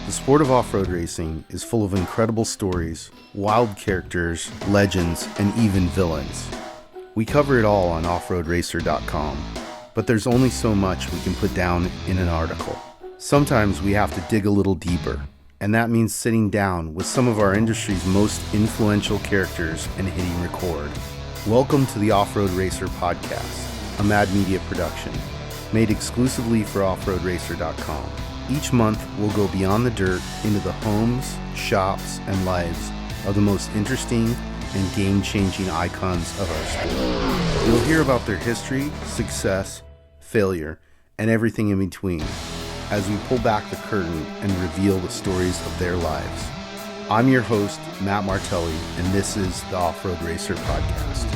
The sport of off-road racing is full of incredible stories, wild characters, legends, and even villains. We cover it all on offroadracer.com, but there's only so much we can put down in an article. Sometimes we have to dig a little deeper, and that means sitting down with some of our industry's most influential characters and hitting record. Welcome to the Off-Road Racer podcast, a Mad Media production, made exclusively for offroadracer.com. Each month, we'll go beyond the dirt into the homes, shops, and lives of the most interesting and game-changing icons of our sport. You'll hear about their history, success, failure, and everything in between as we pull back the curtain and reveal the stories of their lives. I'm your host, Matt Martelli, and this is the Off-Road Racer podcast.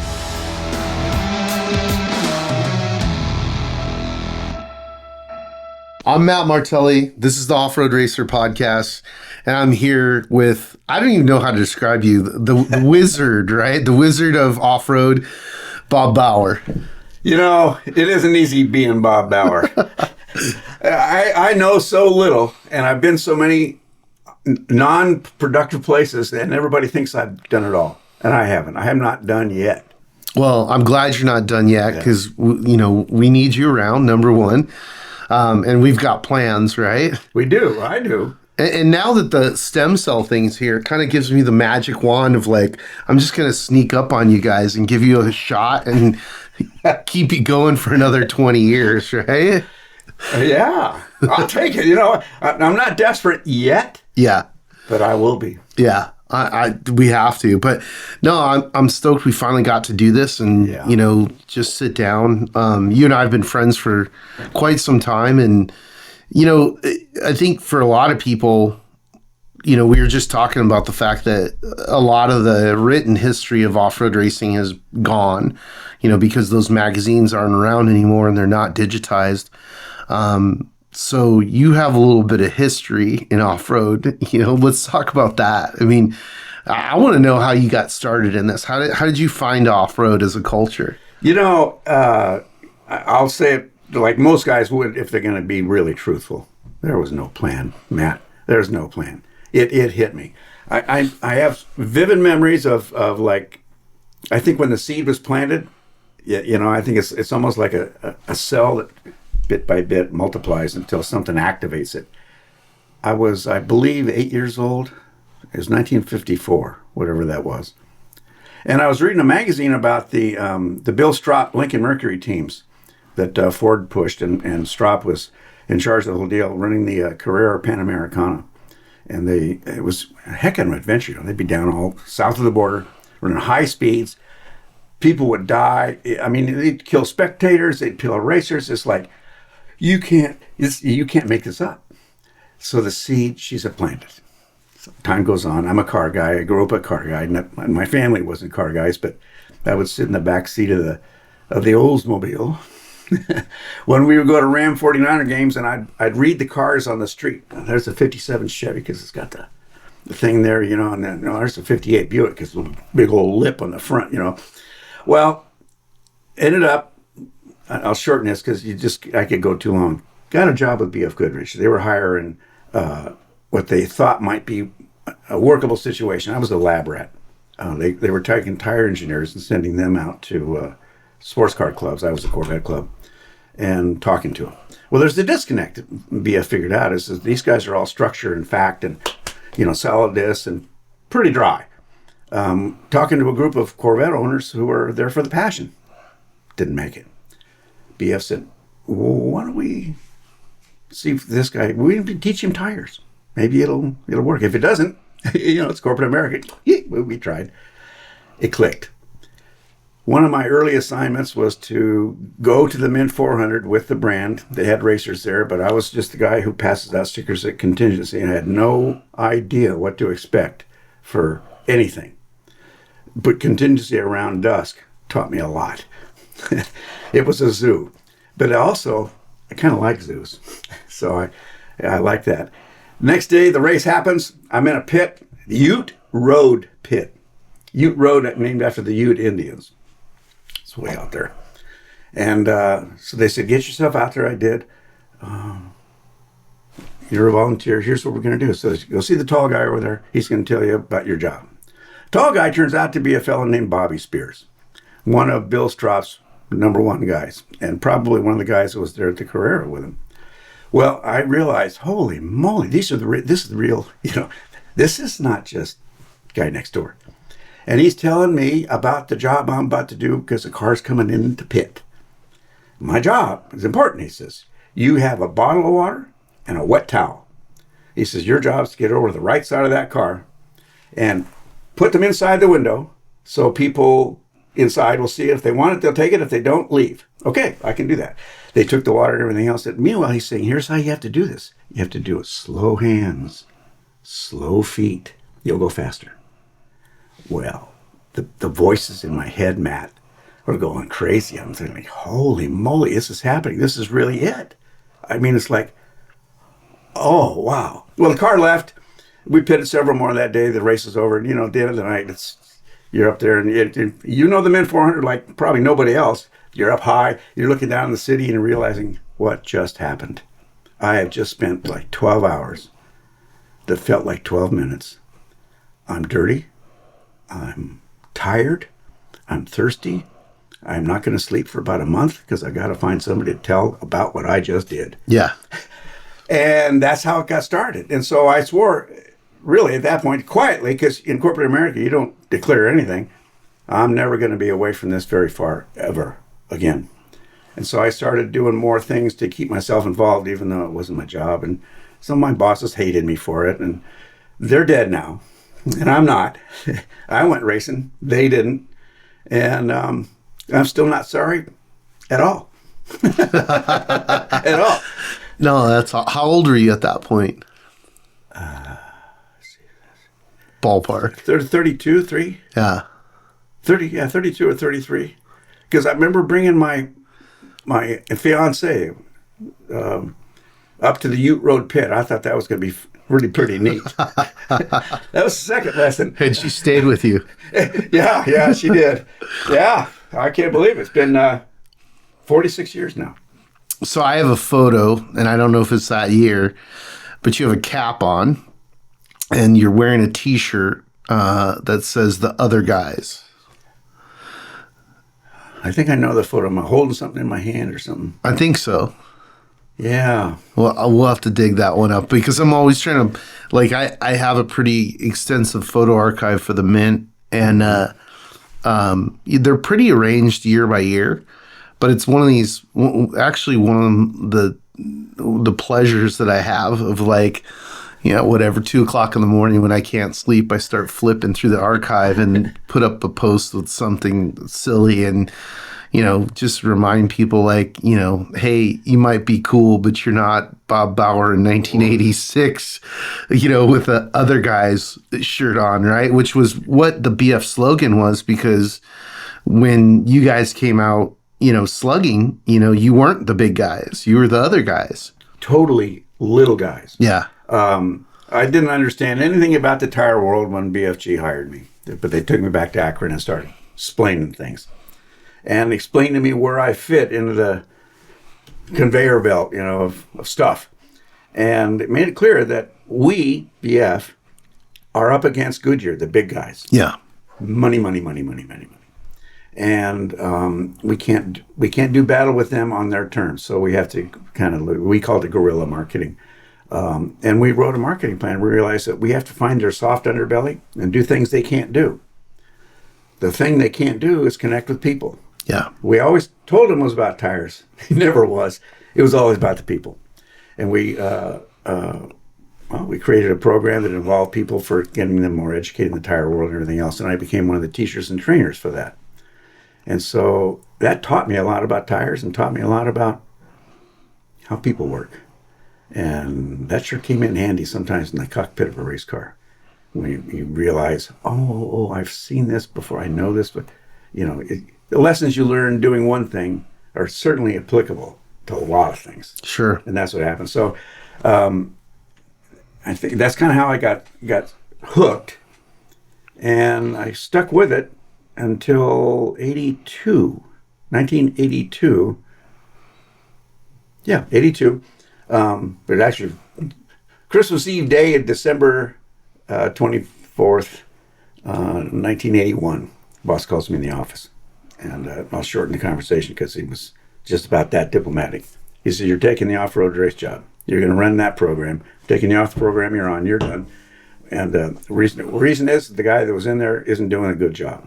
I'm Matt Martelli. This is the Off-Road Racer podcast, and I'm here with, I don't even know how to describe you, the wizard, right? The wizard of off-road, Bob Bower. You know, it isn't easy being Bob Bower. I know so little, and I've been so many non-productive places, and everybody thinks I've done it all, and I haven't. I have not done yet. Well, I'm glad you're not done yet, because, we need you around, number one. And we've got plans, right? We do. I do. And now that the stem cell thing's here, it kind of gives me the magic wand of like, I'm just going to sneak up on you guys and give you a shot and keep you going for another 20 years, right? Yeah. I'll take it. I'm not desperate yet. Yeah. But I will be. Yeah. We have to, but no, I'm stoked we finally got to do this and, just sit down. You and I have been friends for quite some time. And, I think for a lot of people, we were just talking about the fact that a lot of the written history of off-road racing has gone, because those magazines aren't around anymore and they're not digitized. So you have a little bit of history in off-road, let's talk about that. I mean, I want to know how you got started in this. How did you find off-road as a culture? I'll say it like most guys would if they're going to be really truthful. There was no plan, Matt. There's no plan. It hit me. I have vivid memories of like, I think when the seed was planted, I think it's almost like a cell that bit by bit multiplies until something activates it. I was, I believe, 8 years old. It was 1954, whatever that was. And I was reading a magazine about the Bill Strop Lincoln Mercury teams that Ford pushed, and Strop was in charge of the whole deal, running the Carrera Panamericana. And it was a heck of an adventure. They'd be down all south of the border, running high speeds. People would die. I mean, they'd kill spectators. They'd kill racers. It's like, you can't make this up. So the seed, she's planted. So time goes on. I'm a car guy. I grew up a car guy. My family wasn't car guys, but I would sit in the back seat of the Oldsmobile when we would go to Ram 49er games, and I'd read the cars on the street. There's a 57 Chevy because it's got the thing there, and then there's a 58 Buick because it's a big old lip on the front, Well, ended up, I'll shorten this because I could go too long. Got a job with BFGoodrich. They were hiring what they thought might be a workable situation. I was a lab rat. They were taking tire engineers and sending them out to sports car clubs. I was a Corvette club, and talking to them. Well, there's the disconnect that BF figured out is that these guys are all structure and fact and, solid discs and pretty dry. Talking to a group of Corvette owners who were there for the passion. Didn't make it. BF said, well, why don't we see if this guy, we can teach him tires. Maybe it'll work. If it doesn't, it's corporate America. We tried. It clicked. One of my early assignments was to go to the Mint 400 with the brand. They had racers there, but I was just the guy who passes out stickers at contingency and had no idea what to expect for anything. But contingency around dusk taught me a lot. It was a zoo, but also I kind of like zoos, so I like that. Next day the race happens. I'm in a pit, Ute Road pit. Ute Road, named after the Ute Indians. It's way out there. And so they said, get yourself out there. I did. you're a volunteer. Here's what we're going to do. So go see the tall guy over there. He's going to tell you about your job. Tall guy turns out to be a fellow named Bobby Spears, one of Bill Stropp's #1 guys, and probably one of the guys that was there at the Carrera with him. Well, I realized, holy moly, this is the real, this is not just guy next door. And he's telling me about the job I'm about to do because the car's coming into pit. My job is important, he says. You have a bottle of water and a wet towel. He says, your job is to get over to the right side of that car and put them inside the window so people inside will see it. If they want it, they'll take it. If they don't, leave. Okay, I can do that. They took the water and everything else. Meanwhile, he's saying, here's how you have to do this. You have to do it slow hands, slow feet. You'll go faster. Well, the voices in my head, Matt, are going crazy. I'm thinking, holy moly, this is happening. This is really it. I mean, it's like, oh, wow. Well, the car left. We pitted several more that day. The race is over. And, at the end of the night, you're up there. And the Min 400 like probably nobody else. You're up high. You're looking down in the city and realizing what just happened. I have just spent like 12 hours that felt like 12 minutes. I'm dirty. I'm tired. I'm thirsty. I'm not going to sleep for about a month because I got to find somebody to tell about what I just did. Yeah. And that's how it got started. And so I swore, really, at that point, quietly, because in corporate America, you don't declare anything. I'm never going to be away from this very far, ever again. And so I started doing more things to keep myself involved, even though it wasn't my job. And some of my bosses hated me for it. And they're dead now. And I'm not. I went racing. They didn't. And I'm still not sorry at all. At all. No, that's how old were you at that point? Ballpark. 32, 3? Yeah. 32 or 33. Because I remember bringing my fiance up to the Ute Road pit. I thought that was going to be really pretty neat. That was the second lesson. And she stayed with you. Yeah, she did. Yeah, I can't believe it. It's been 46 years now. So I have a photo, and I don't know if it's that year, but you have a cap on, and you're wearing a T-shirt that says "The Other Guys." I think I know the photo. Am I holding something in my hand or something? I think so. Yeah. Well, we'll have to dig that one up because I'm always trying to, I have a pretty extensive photo archive for the Mint, and they're pretty arranged year by year, but it's one of these, actually one of the pleasures that I have of whatever, 2:00 in the morning when I can't sleep, I start flipping through the archive and put up a post with something silly and, just remind people hey, you might be cool, but you're not Bob Bower in 1986, with the Other Guys shirt on, right? Which was what the BF slogan was, because when you guys came out, slugging, you weren't the big guys. You were the other guys. Totally little guys. Yeah. I didn't understand anything about the tire world when BFG hired me, but they took me back to Akron and started explaining things and explained to me where I fit into the conveyor belt, of stuff. And it made it clear that we, BF, are up against Goodyear, the big guys. Yeah. Money. And we can't do battle with them on their terms. So we have to we called it guerrilla marketing. And we wrote a marketing plan. We realized that we have to find their soft underbelly and do things they can't do. The thing they can't do is connect with people. Yeah. We always told them it was about tires. It never was. It was always about the people. And we created a program that involved people for getting them more educated in the tire world and everything else. And I became one of the teachers and trainers for that. And so that taught me a lot about tires and taught me a lot about how people work. And that sure came in handy sometimes in the cockpit of a race car. When you realize, I've seen this before, I know this, but the lessons you learn doing one thing are certainly applicable to a lot of things. Sure. And that's what happened. So I think that's kind of how I got hooked, and I stuck with it until 1982. Yeah, 82. But actually Christmas Eve day of December 24th, 1981. Boss calls me in the office. And I'll shorten the conversation because he was just about that diplomatic. He said, you're taking the off-road race job. You're going to run that program. Taking you off the program you're on, you're done. And the reason is the guy that was in there isn't doing a good job.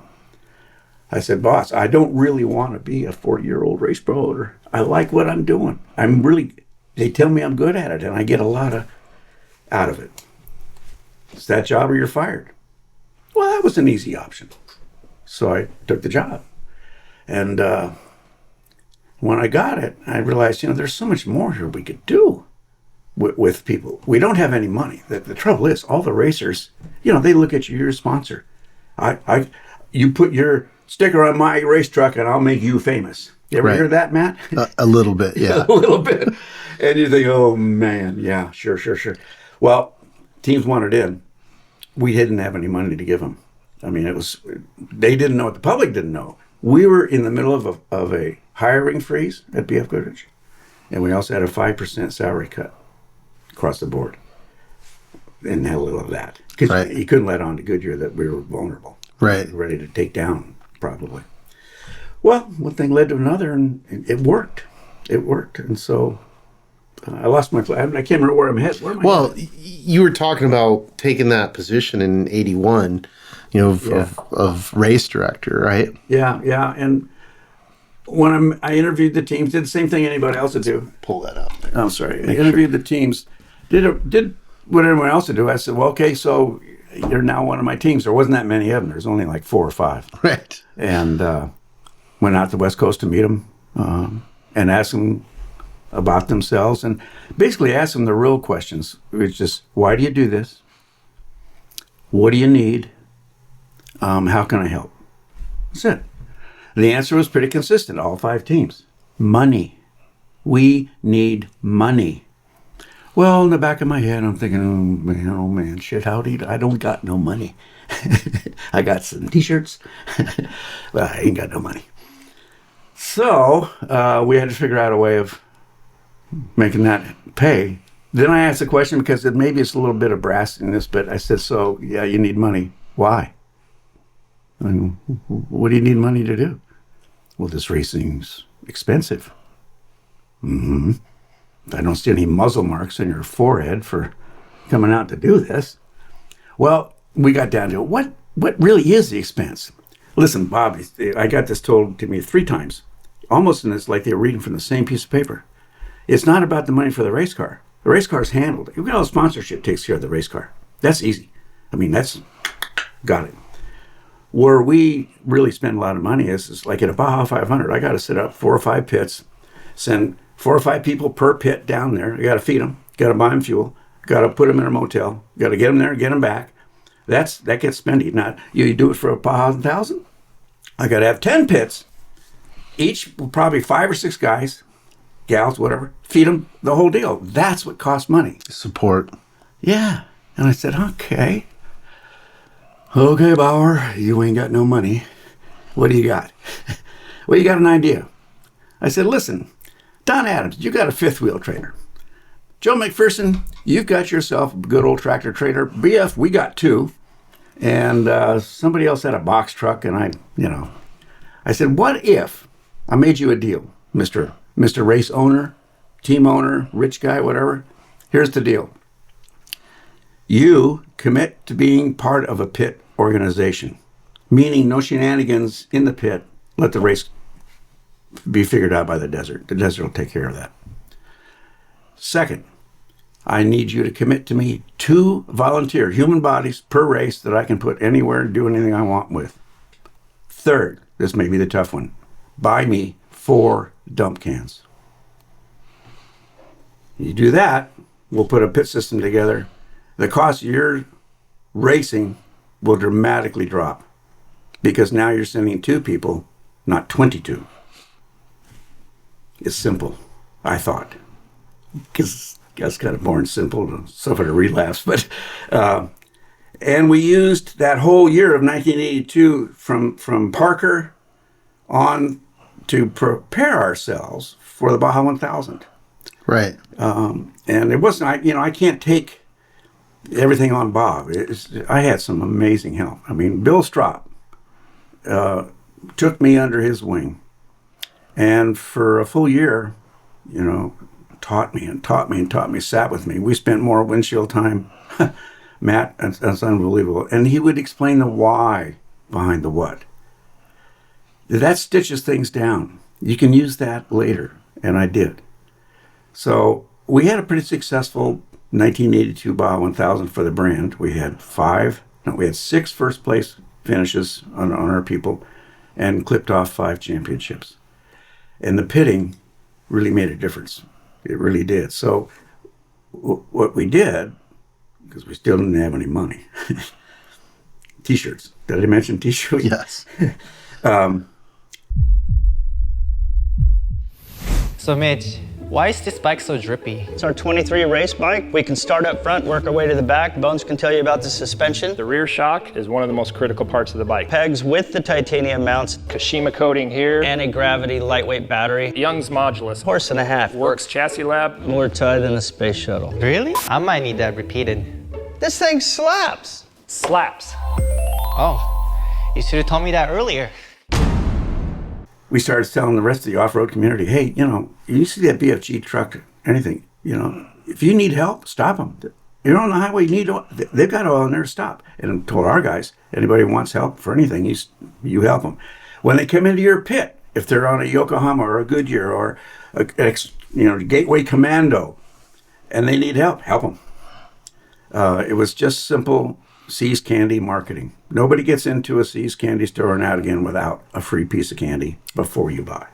I said, boss, I don't really want to be a 40-year-old race promoter. I like what I'm doing. They tell me I'm good at it, and I get a lot out of it. It's that job or you're fired. Well, that was an easy option. So I took the job. And when I got it, I realized, there's so much more here we could do with people. We don't have any money. The trouble is, all the racers, they look at you, you're a sponsor. You put your sticker on my race truck and I'll make you famous. You ever hear that, Matt? A little bit, yeah. A little bit. And you think, oh man, yeah, sure. Well, teams wanted in. We didn't have any money to give them. I mean, they didn't know it. The public didn't know. We were in the middle of a hiring freeze at BFGoodrich. And we also had a 5% salary cut across the board. And had a little of that. Because you couldn't let on to Goodyear that we were vulnerable. Right. Ready to take down, probably. Well, one thing led to another, and it worked. It worked. And so I lost my place. I can't remember where I'm headed. Well, you were talking about taking that position in 81, of race director, right? Yeah. And when I interviewed the teams, did the same thing anybody else would do. Pull that up there. I'm sorry. I interviewed the teams, did what everyone else would do. I said, well, okay, so you're now one of my teams. There wasn't that many of them. There's only like 4 or 5. Right. And went out to the West Coast to meet them and ask them about themselves and basically ask them the real questions, which is, why do you do this? What do you need? How can I help? That's it. The answer was pretty consistent, all 5 teams. Money. We need money. Well, in the back of my head, I'm thinking, oh man, shit, I don't got no money. I got some t-shirts, but I ain't got no money. So we had to figure out a way of making that pay. Then I asked the question because maybe it's a little bit of brass in this, but I said, so yeah, you need money. Why? I mean, what do you need money to do? Well, this racing's expensive. Mm-hmm. I don't see any muzzle marks on your forehead for coming out to do this. Well, we got down to what really is the expense? Listen, Bob, I got this told to me 3 times. Almost in this, like they were reading from the same piece of paper. It's not about the money for the race car. The race car is handled. You've got all the sponsorship takes care of the race car. That's easy. I mean, got it. Where we really spend a lot of money is like at a Baja 500, I got to set up 4 or 5 pits, send 4 or 5 people per pit down there. You got to feed them, got to buy them fuel, got to put them in a motel, got to get them there, get them back. That gets spendy. Now, you do it for a Baja 1000, I got to have 10 pits, each probably 5 or 6 guys, gals, whatever, feed them the whole deal. That's what costs money. Support. Yeah. And I said, okay, Bower, you ain't got no money. What do you got? Well, you got an idea. I said, listen, Don Adams, you got a 5th wheel trailer. Joe McPherson, you've got yourself a good old tractor trailer. BF, we got 2. And somebody else had a box truck. And I said, what if I made you a deal, Mr. Race owner, team owner, rich guy, whatever. Here's the deal. You commit to being part of a pit organization, meaning no shenanigans in the pit. Let the race be figured out by the desert. The desert will take care of that. Second, I need you to commit to me 2 volunteer human bodies per race that I can put anywhere and do anything I want with. Third, this may be the tough one, buy me 4 dump cans. You do that, we'll put a pit system together. The cost of your racing will dramatically drop because now you're sending 2 people, not 22. It's simple, I thought. Because that's kind of boring simple to suffer a relapse. But and we used that whole year of 1982 from Parker on to prepare ourselves for the Baja 1000. Right. And it wasn't, I can't take everything on Bob. I had some amazing help. I mean, Bill Strop took me under his wing, and for a full year, taught me, sat with me. We spent more windshield time, Matt, that's unbelievable. And he would explain the why behind the what. That stitches things down. You can use that later, and I did. So we had a pretty successful 1982 Baja 1000 for the brand. We had 6 first place finishes on our people, and clipped off 5 championships. And the pitting really made a difference. It really did. So what we did, because we still didn't have any money, T-shirts. Did I mention T-shirts? Yes. So Mitch, why is this bike so drippy? It's our 23 race bike. We can start up front, work our way to the back. Bones can tell you about the suspension. The rear shock is one of the most critical parts of the bike. Pegs with the titanium mounts. Kashima coating here. Anti-gravity, lightweight battery. Young's Modulus. Horse and a half. Works Chassis Lab. More tie than a space shuttle. Really? I might need that repeated. This thing slaps. Slaps. Oh, you should have told me that earlier. We started telling the rest of the off-road community, hey, you see that BFG truck, anything, if you need help, stop them. You're on the highway, they've got oil in there to stop. And I told our guys, anybody who wants help for anything, you help them. When they come into your pit, if they're on a Yokohama or a Goodyear or a Gateway Commando, and they need help them. It was just simple See's Candy marketing. Nobody gets into a See's Candy store and out again without a free piece of candy before you buy.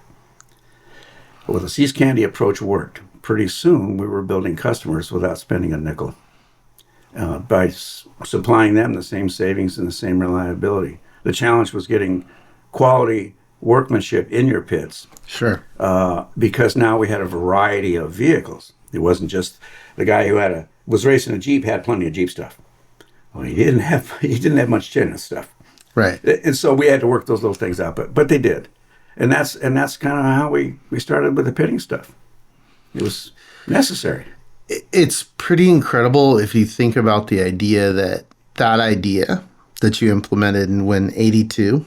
Well, the See's Candy approach worked. Pretty soon, we were building customers without spending a nickel by supplying them the same savings and the same reliability. The challenge was getting quality workmanship in your pits. Sure. Because now we had a variety of vehicles. It wasn't just the guy who was racing a Jeep had plenty of Jeep stuff. Well, he didn't have much Genesis stuff, Right. And so we had to work those little things out. But they did, and that's kind of how we started with the pitting stuff. It was necessary. It's pretty incredible if you think about the idea that you implemented in Win 82,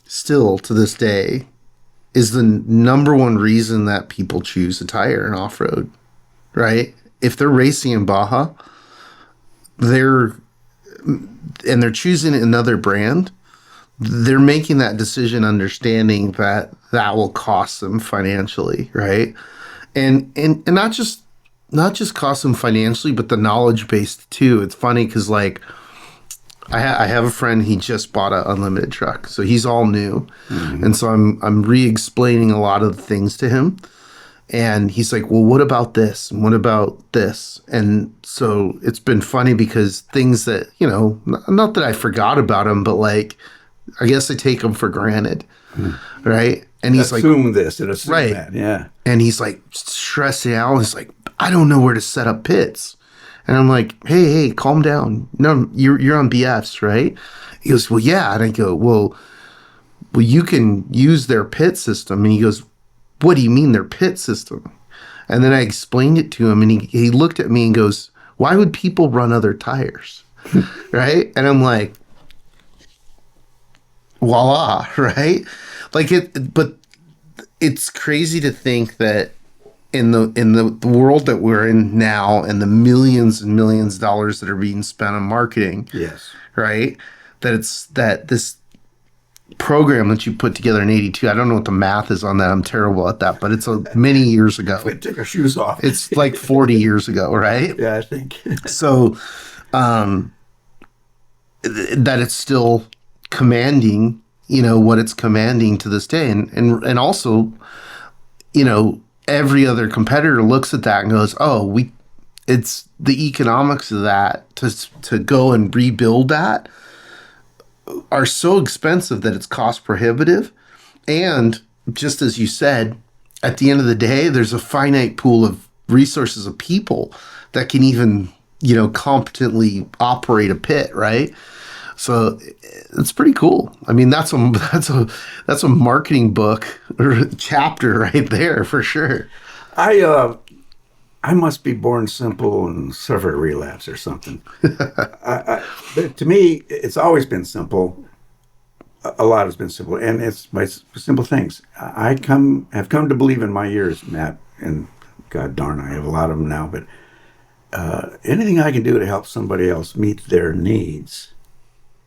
still to this day, is the number one reason that people choose a tire in off-road, right? If they're racing in Baja, they're choosing another brand, they're making that decision understanding that will cost them financially, right? And not just cost them financially, but the knowledge base too. It's funny because I have a friend, he just bought an unlimited truck, so he's all new. Mm-hmm. And so I'm re-explaining a lot of the things to him. And he's like, well, what about this? And what about this? And so it's been funny because things that, not that I forgot about them, but I guess I take them for granted. Right. And he's assume this and assume right. that. Yeah. And he's stressing out. He's like, I don't know where to set up pits. And I'm like, hey, calm down. No, you're on BFs, right? He goes, well, yeah. And I go, well, you can use their pit system. And he goes, what do you mean their pit system? And then I explained it to him, and he looked at me and goes, why would people run other tires? Right? And I'm like, voila, right? But it's crazy to think that in the world that we're in now, and the millions and millions of dollars that are being spent on marketing, yes, right? That this program that you put together in 82, I don't know what the math is on that. I'm terrible at that, but it's many years ago. We took our shoes off. It's 40 years ago, right? Yeah, I think. So, that it's still commanding, what it's commanding to this day. And also, every other competitor looks at that and goes, oh, it's the economics of that to go and rebuild that are so expensive that it's cost prohibitive. And just as you said, at the end of the day, there's a finite pool of resources of people that can even, competently operate a pit, right? So it's pretty cool. I mean, that's a marketing book or chapter right there for sure. I I must be born simple and suffer a relapse or something. But to me, it's always been simple. A lot has been simple, and it's by simple things. Have come to believe in my years, Matt, and God darn, I have a lot of them now. But anything I can do to help somebody else meet their needs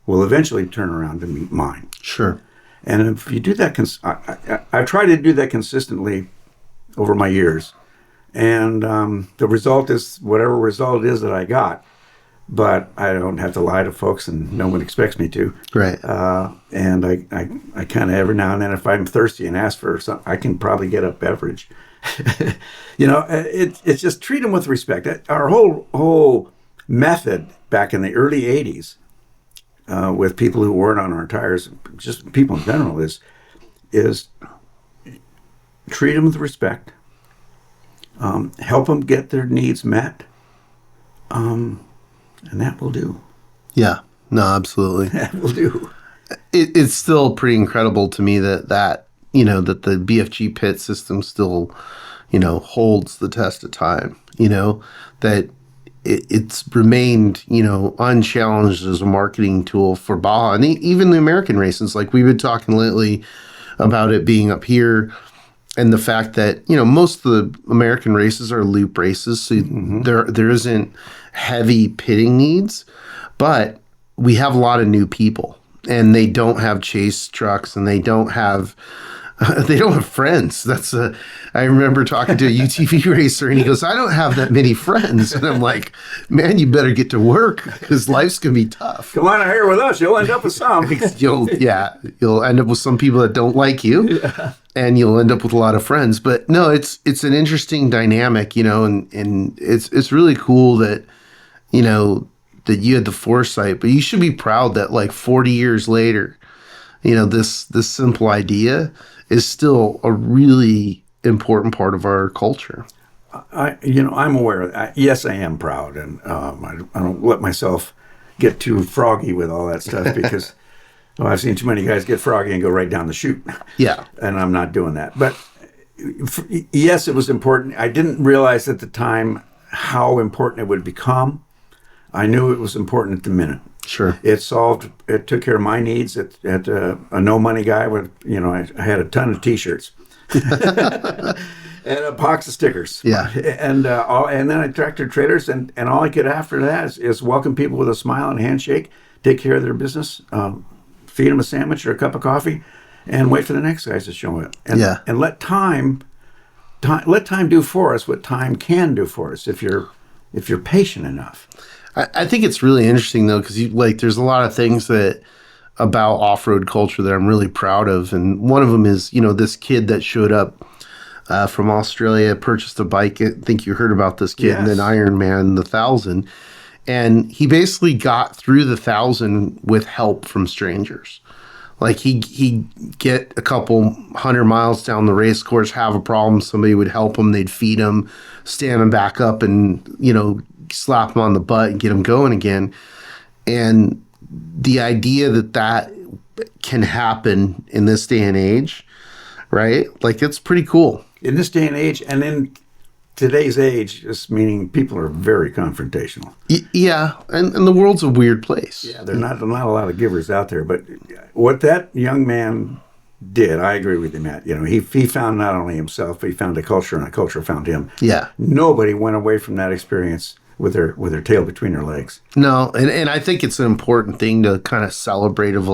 will eventually turn around to meet mine. Sure. And if you do that, I've tried to do that consistently over my years. And the result is whatever result it is that I got. But I don't have to lie to folks, and no one expects me to. Right. And I kind of every now and then, if I'm thirsty and ask for something, I can probably get a beverage. It's just treat them with respect. Our whole method back in the early 80s with people who weren't on our tires, just people in general, is treat them with respect, help them get their needs met, and that will do. Yeah. No, absolutely. That will do. It's still pretty incredible to me that that the BFG pit system still, holds the test of time, that it's remained, unchallenged as a marketing tool for Baja and even the American races. Like we've been talking lately about it being up here and the fact that, most of the American races are loop races. So there isn't heavy pitting needs, but we have a lot of new people and they don't have chase trucks and they don't have friends. I remember talking to a UTV racer and he goes, I don't have that many friends. And I'm like, man, you better get to work because life's going to be tough. Come on out here with us. You'll end up with some. You'll end up with some people that don't like you and you'll end up with a lot of friends. But no, it's an interesting dynamic, and it's really cool that, that you had the foresight, but you should be proud that like 40 years later, this simple idea is still a really important part of our culture. I'm aware of that. Yes, I am proud, and I don't let myself get too froggy with all that stuff because I've seen too many guys get froggy and go right down the chute. Yeah. And I'm not doing that. But yes, it was important. I didn't realize at the time how important it would become. I knew it was important at the minute. Sure. It took care of my needs. At a no money guy with, I had a ton of T-shirts and a box of stickers. Yeah. And then I tractor trailers and all I could after that is welcome people with a smile and a handshake, take care of their business, feed them a sandwich or a cup of coffee, and wait for the next guys to show up. And let time do for us what time can do for us if you're patient enough. I think it's really interesting though, because there's a lot of things about off-road culture that I'm really proud of, and one of them is this kid that showed up from Australia, purchased a bike. I think you heard about this kid, Yes. and then Ironman the 1,000, and he basically got through the 1,000 with help from strangers. Like he get a couple 100 miles down the race course, have a problem, somebody would help him, they'd feed him, stand him back up, and slap him on the butt and get him going again. And the idea that can happen in this day and age, right? Like it's pretty cool. In this day and age, and in today's age, just meaning people are very confrontational. Yeah, and the world's a weird place. Yeah, there's not a lot of givers out there. But what that young man did, I agree with you, Matt. He found not only himself, but he found a culture, and a culture found him. Yeah. Nobody went away from that experience with their tail between their legs. No, and I think it's an important thing to kind of celebrate of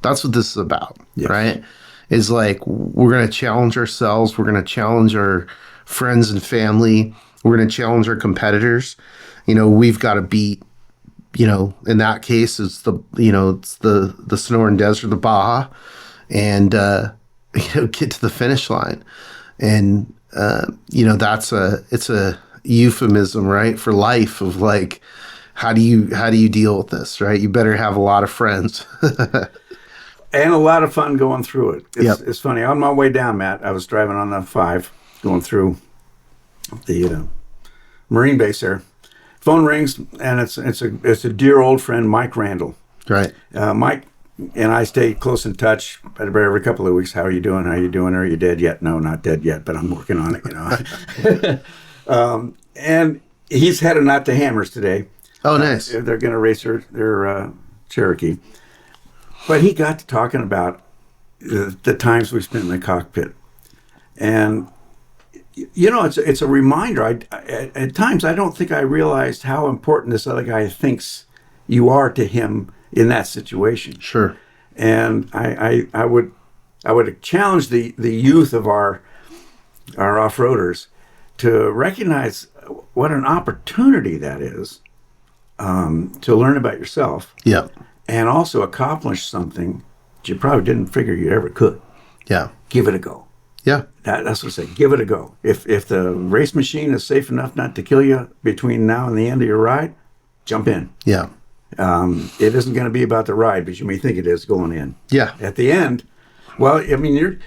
that's what this is about, Yes. right? Is we're going to challenge ourselves. We're going to challenge our friends and family. We're going to challenge our competitors. We've got to beat, in that case, it's the Sonoran Desert, the Baja, and, get to the finish line. And, it's a euphemism, right, for life of how do you deal with this, right? You better have a lot of friends. And a lot of fun going through it. Yep. It's funny. On my way down, Matt, I was driving on the 5, going through the Marine base there. Phone rings, and it's a dear old friend, Mike Randall. Right. Mike and I stay close in touch every couple of weeks. How are you doing? How are you doing? Are you dead yet? No, not dead yet, but I'm working on it. And he's heading out to Hammers today. Oh, nice. They're going to race their Cherokee. But he got to talking about the times we spent in the cockpit. And, you know, it's a reminder. At times, I don't think I realized how important this other guy thinks you are to him in that situation. Sure. And I would challenge the youth of our off-roaders to recognize what an opportunity that is to learn about yourself. Yeah. And also accomplish something that you probably didn't figure you ever could. Yeah. Give it a go. Yeah. That's what I say. Give it a go. If the race machine is safe enough not to kill you between now and the end of your ride, jump in. Yeah. It isn't going to be about the ride, but you may think it is going in. Yeah. At the end, well, I mean,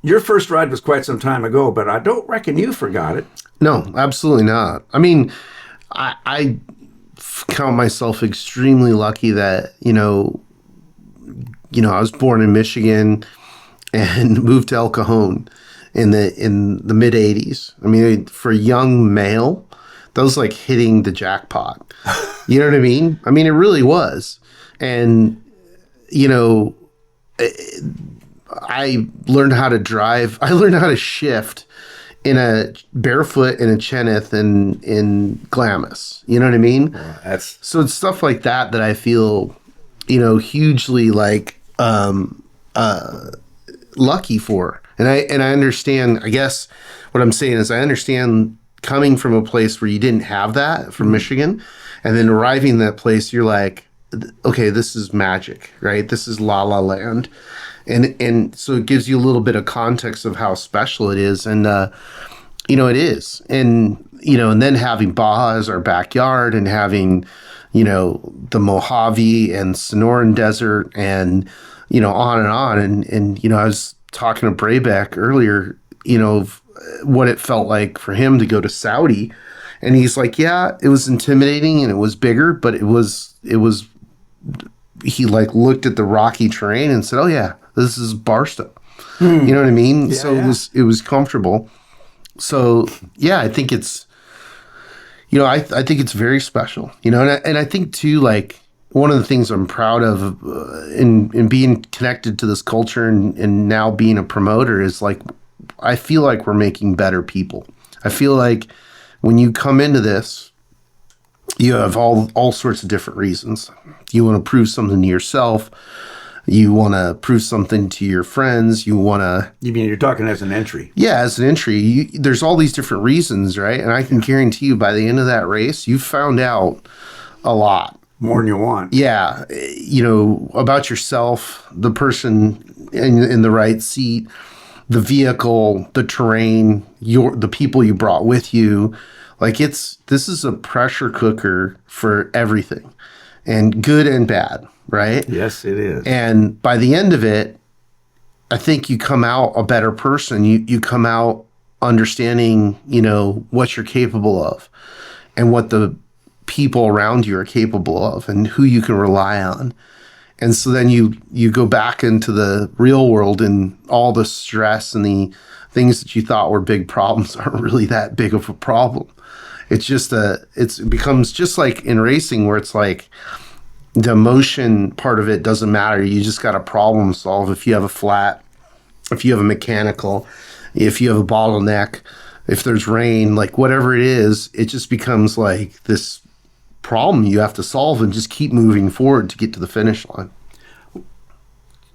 your first ride was quite some time ago, but I don't reckon you forgot it. No, absolutely not. I mean, I count myself extremely lucky that, you know, I was born in Michigan and moved to El Cajon in the mid 80s. I mean, for a young male, that was like hitting the jackpot. You know what I mean? I mean, it really was. And, you know, I learned how to drive. I learned how to shift in a barefoot in a Cheneth in Glamis. You know what I mean? So it's stuff like that I feel, you know, hugely like lucky for. And I understand, I guess what I'm saying is I understand coming from a place where you didn't have that from Michigan, and then arriving in that place, you're like, okay, this is magic, right? This is La La Land. And so it gives you a little bit of context of how special it is. And, you know, it is. And, you know, and then having Baja as our backyard and having, you know, the Mojave and Sonoran Desert and, you know, on and on. And you know, I was talking to Braybeck earlier, you know, of what it felt like for him to go to Saudi. And he's like, yeah, it was intimidating and it was bigger, but it was, he like looked at the rocky terrain and said, oh yeah, this is Barstow. You know what I mean? Yeah, so yeah. it was comfortable. So yeah, I think it's, you know, I think it's very special, you know, and I think too, like one of the things I'm proud of in being connected to this culture and now being a promoter is like, I feel like we're making better people. I feel like when you come into this, you have all sorts of different reasons. You want to prove something to yourself. You want to prove something to your friends. You want to... You mean you're talking as an entry? Yeah, as an entry. There's all these different reasons, right? And I can guarantee you by the end of that race, you found out a lot. More than you want. Yeah. You know, about yourself, the person in the right seat, the vehicle, the terrain, the people you brought with you. Like this is a pressure cooker for everything, and good and bad, right? Yes, it is. And by the end of it, I think you come out a better person. You come out understanding, you know, what you're capable of and what the people around you are capable of and who you can rely on. And so then you go back into the real world, and all the stress and the things that you thought were big problems aren't really that big of a problem. It's just it becomes just like in racing where it's like the emotion part of it doesn't matter. You just got to problem solve. If you have a flat, if you have a mechanical, if you have a bottleneck, if there's rain, like whatever it is, it just becomes like this problem you have to solve and just keep moving forward to get to the finish line.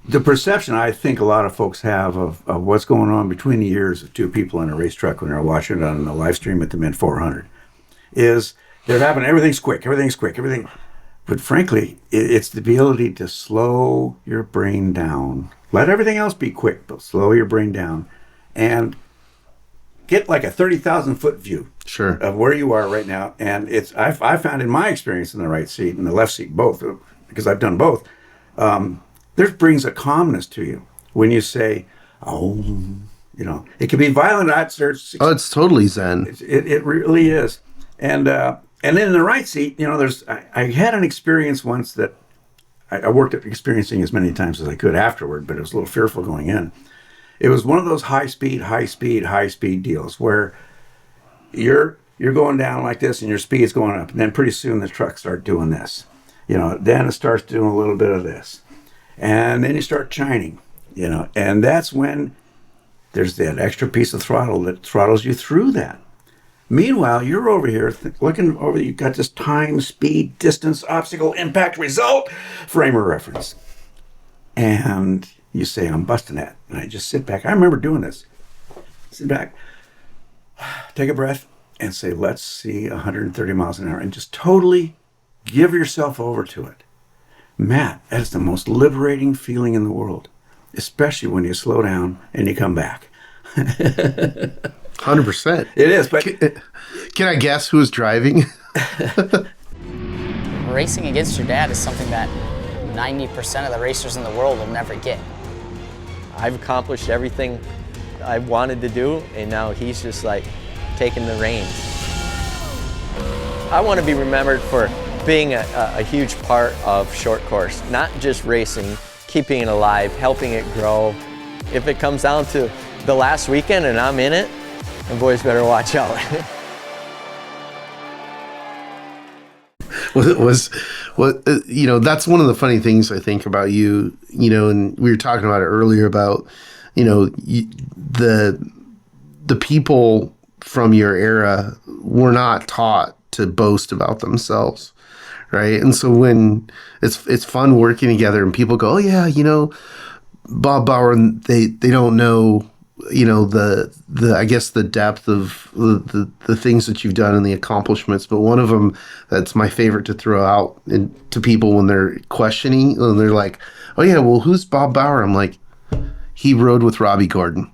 The perception I think a lot of folks have of what's going on between the ears of two people in a race truck when they're watching it on the live stream at the Mint 400 is they're having everything's quick. But frankly, it's the ability to slow your brain down. Let everything else be quick, but slow your brain down and get like a 30,000 foot view of where you are right now. And I found in my experience in the right seat and the left seat, both, because I've done both, there brings a calmness to you when you say, oh, you know, it can be violent. It's totally zen. It really is. And then in the right seat, you know, I had an experience once that I worked at experiencing as many times as I could afterward, but it was a little fearful going in. It was one of those high speed deals where you're going down like this and your speed's going up. And then pretty soon the truck starts doing this. Then it starts doing a little bit of this. And then you start chining, and that's when there's that extra piece of throttle that throttles you through that. Meanwhile, you're over here looking over, you've got this time, speed, distance, obstacle, impact, result, frame of reference. And you say, I'm busting that. And I just sit back. I remember doing this. Sit back, take a breath, and say, let's see 130 miles an hour, and just totally give yourself over to it. Matt, that is the most liberating feeling in the world, especially when you slow down and you come back. 100%. It is, but Can I guess who was driving? Racing against your dad is something that 90% of the racers in the world will never get. I've accomplished everything I wanted to do, and now he's just like taking the reins. I want to be remembered for being a huge part of short course, not just racing, keeping it alive, helping it grow. If it comes down to the last weekend and I'm in it, the boys better watch out. That's one of the funny things I think about you, and we were talking about it earlier about, the people from your era were not taught to boast about themselves. Right. And so when it's fun working together and people go, oh yeah, Bob Bower, and they don't know, I guess the depth of the things that you've done and the accomplishments. But one of them that's my favorite to throw out to people when they're questioning, and they're like, oh yeah, well, who's Bob Bower? I'm like, he rode with Robbie Gordon.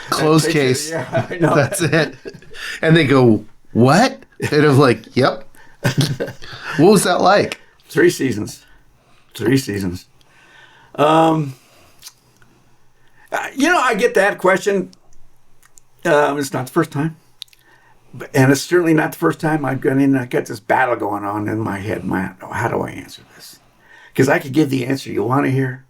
Close case. Yeah, I know. That's it. And they go, what? And I'm like, yep. What was that like? 3 seasons. I get that question. It's not the first time. And it's certainly not the first time I've gone in and I got this battle going on in my head. How do I answer this? Because I could give the answer you want to hear.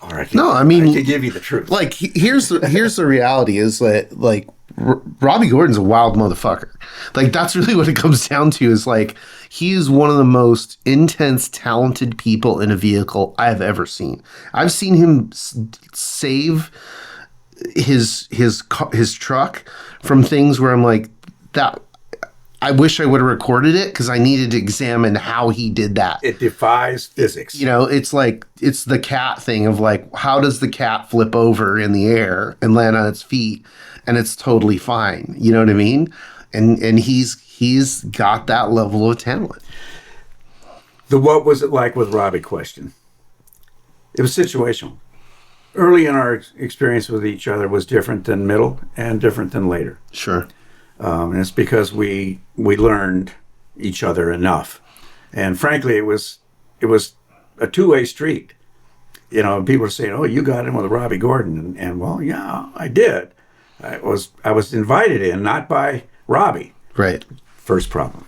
Or I could give you the truth. Like, here's the reality is that, like, Robbie Gordon's a wild motherfucker. Like, that's really what it comes down to is, like, he is one of the most intense, talented people in a vehicle I've ever seen. I've seen him save his truck from things where I'm like, that I wish I would have recorded it because I needed to examine how he did that. It defies physics. It's like, it's the cat thing of like, how does the cat flip over in the air and land on its feet? And it's totally fine. You know what I mean? And he's got that level of talent. The what was it like with Robbie question. It was situational. Early in our experience with each other was different than middle and different than later. Sure. And it's because we learned each other enough. And frankly, it was a two-way street. People were saying, oh, you got in with Robbie Gordon. And well, yeah, I did. I was invited in, not by Robbie. Right. First problem.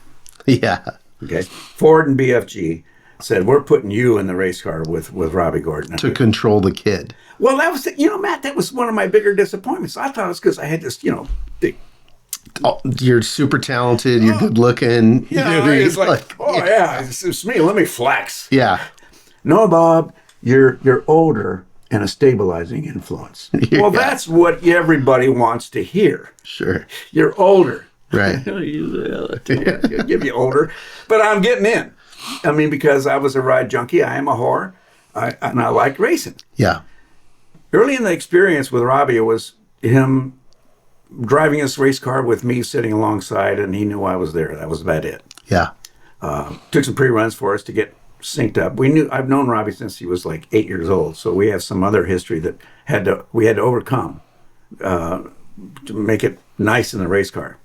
Yeah. Okay. Ford and BFG said, we're putting you in the race car with Robbie Gordon. To control the kid. Well, that was, Matt, that was one of my bigger disappointments. I thought it was because I had this, big... Oh, you're super talented. You're good looking. Yeah, it's like, it's me. Let me flex. Yeah. No, Bob, you're older and a stabilizing influence. Well, that's what everybody wants to hear. Sure. You're older. Right. I'll give you older, but I'm getting in. I mean, because I was a ride junkie. I am a whore, and I like racing. Yeah. Early in the experience with Robbie, it was him driving his race car with me sitting alongside, and he knew I was there. That was about it. Yeah. Took some pre-runs for us to get synced up. I've known Robbie since he was like 8 years old, so we have some other history that we had to overcome to make it nice in the race car.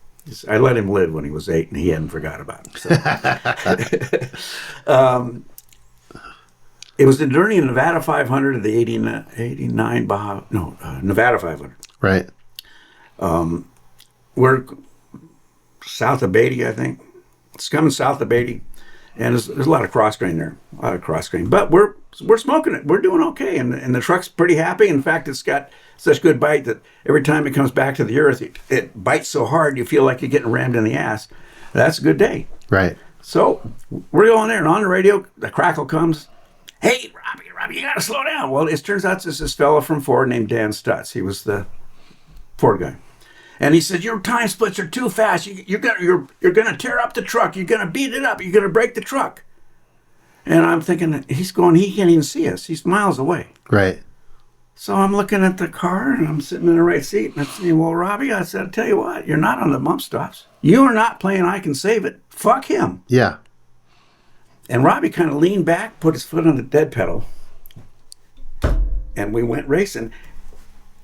I let him live when he was 8, and he hadn't forgot about it. So. It was during the Nevada 500 of the 89 Nevada 500. Right. We're south of Beatty, I think. It's coming south of Beatty. And there's a lot of cross grain there, a lot of cross grain. But we're smoking it. We're doing okay, and the truck's pretty happy. In fact, it's got such good bite that every time it comes back to the earth, it bites so hard you feel like you're getting rammed in the ass. That's a good day. Right. So we're going there, and on the radio, the crackle comes. Hey, Robbie, you got to slow down. Well, it turns out this fellow from Ford named Dan Stutz. He was the Ford guy. And he said, your time splits are too fast. You're gonna tear up the truck. You're gonna beat it up. You're gonna break the truck. And I'm thinking, he can't even see us. He's miles away. Right. So I'm looking at the car, and I'm sitting in the right seat, and I'm saying, well, Robbie, I said, I'll tell you what, you're not on the bump stops. You are not playing I Can Save It. Fuck him. Yeah. And Robbie kind of leaned back, put his foot on the dead pedal, and we went racing.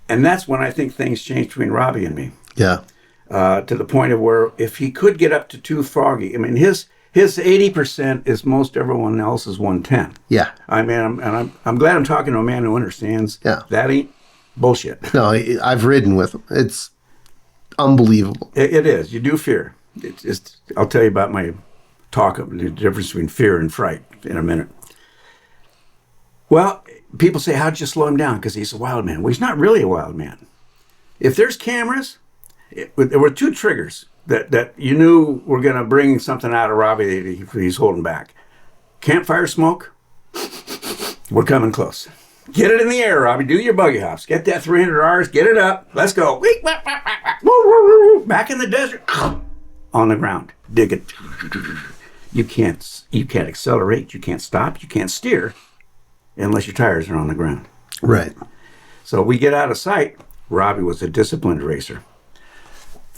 And that's when I think things changed between Robbie and me. Yeah. To the point of where if he could get up to too foggy, I mean, his 80% is most everyone else's 110. Yeah. I mean, I'm glad I'm talking to a man who understands. Yeah. That ain't bullshit. No, I've ridden with him. It's unbelievable. It is. You do fear. I'll tell you about my talk of the difference between fear and fright in a minute. Well, people say, how'd you slow him down? Because he's a wild man. Well, he's not really a wild man. If there's cameras, there were two triggers that you knew were going to bring something out of Robbie that he's holding back. Campfire smoke, we're coming close. Get it in the air, Robbie. Do your buggy hops. Get that 300 Rs. Get it up. Let's go. Back in the desert. On the ground. Dig it. You can't accelerate. You can't stop. You can't steer unless your tires are on the ground. Right. So we get out of sight. Robbie was a disciplined racer.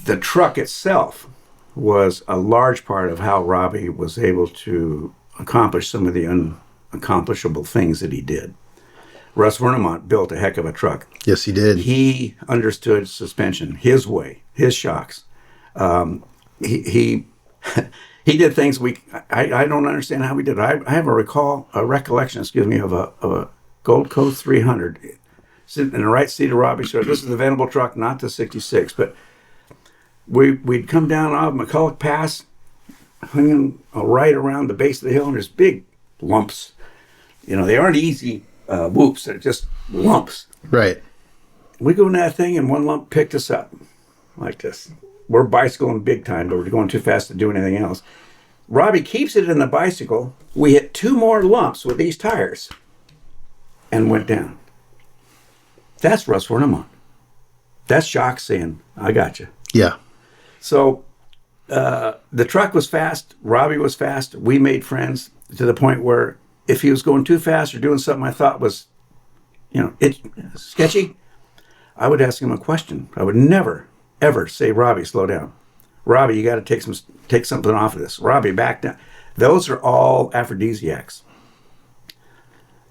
The truck itself was a large part of how Robbie was able to accomplish some of the unaccomplishable things that he did. Russ Vernemont built a heck of a truck. Yes, he did. He understood suspension his way, his shocks. He did things I don't understand how he did. I have a recollection, of a Gold Coast 300 sitting in the right seat of Robbie's truck. This is the Venable truck, not the 66, but we'd come down off McCulloch Pass, hanging right around the base of the hill, and there's big lumps. They aren't easy whoops, they're just lumps. Right. We go in that thing, and one lump picked us up like this. We're bicycling big time, but we're going too fast to do anything else. Robbie keeps it in the bicycle. We hit two more lumps with these tires and went down. That's Russ Vernemont. That's Shock saying, I got you. Yeah. So the truck was fast. Robbie was fast. We made friends to the point where if he was going too fast or doing something I thought was, sketchy, I would ask him a question. I would never, ever say, Robbie, slow down. Robbie, you got to take something off of this. Robbie, back down. Those are all aphrodisiacs.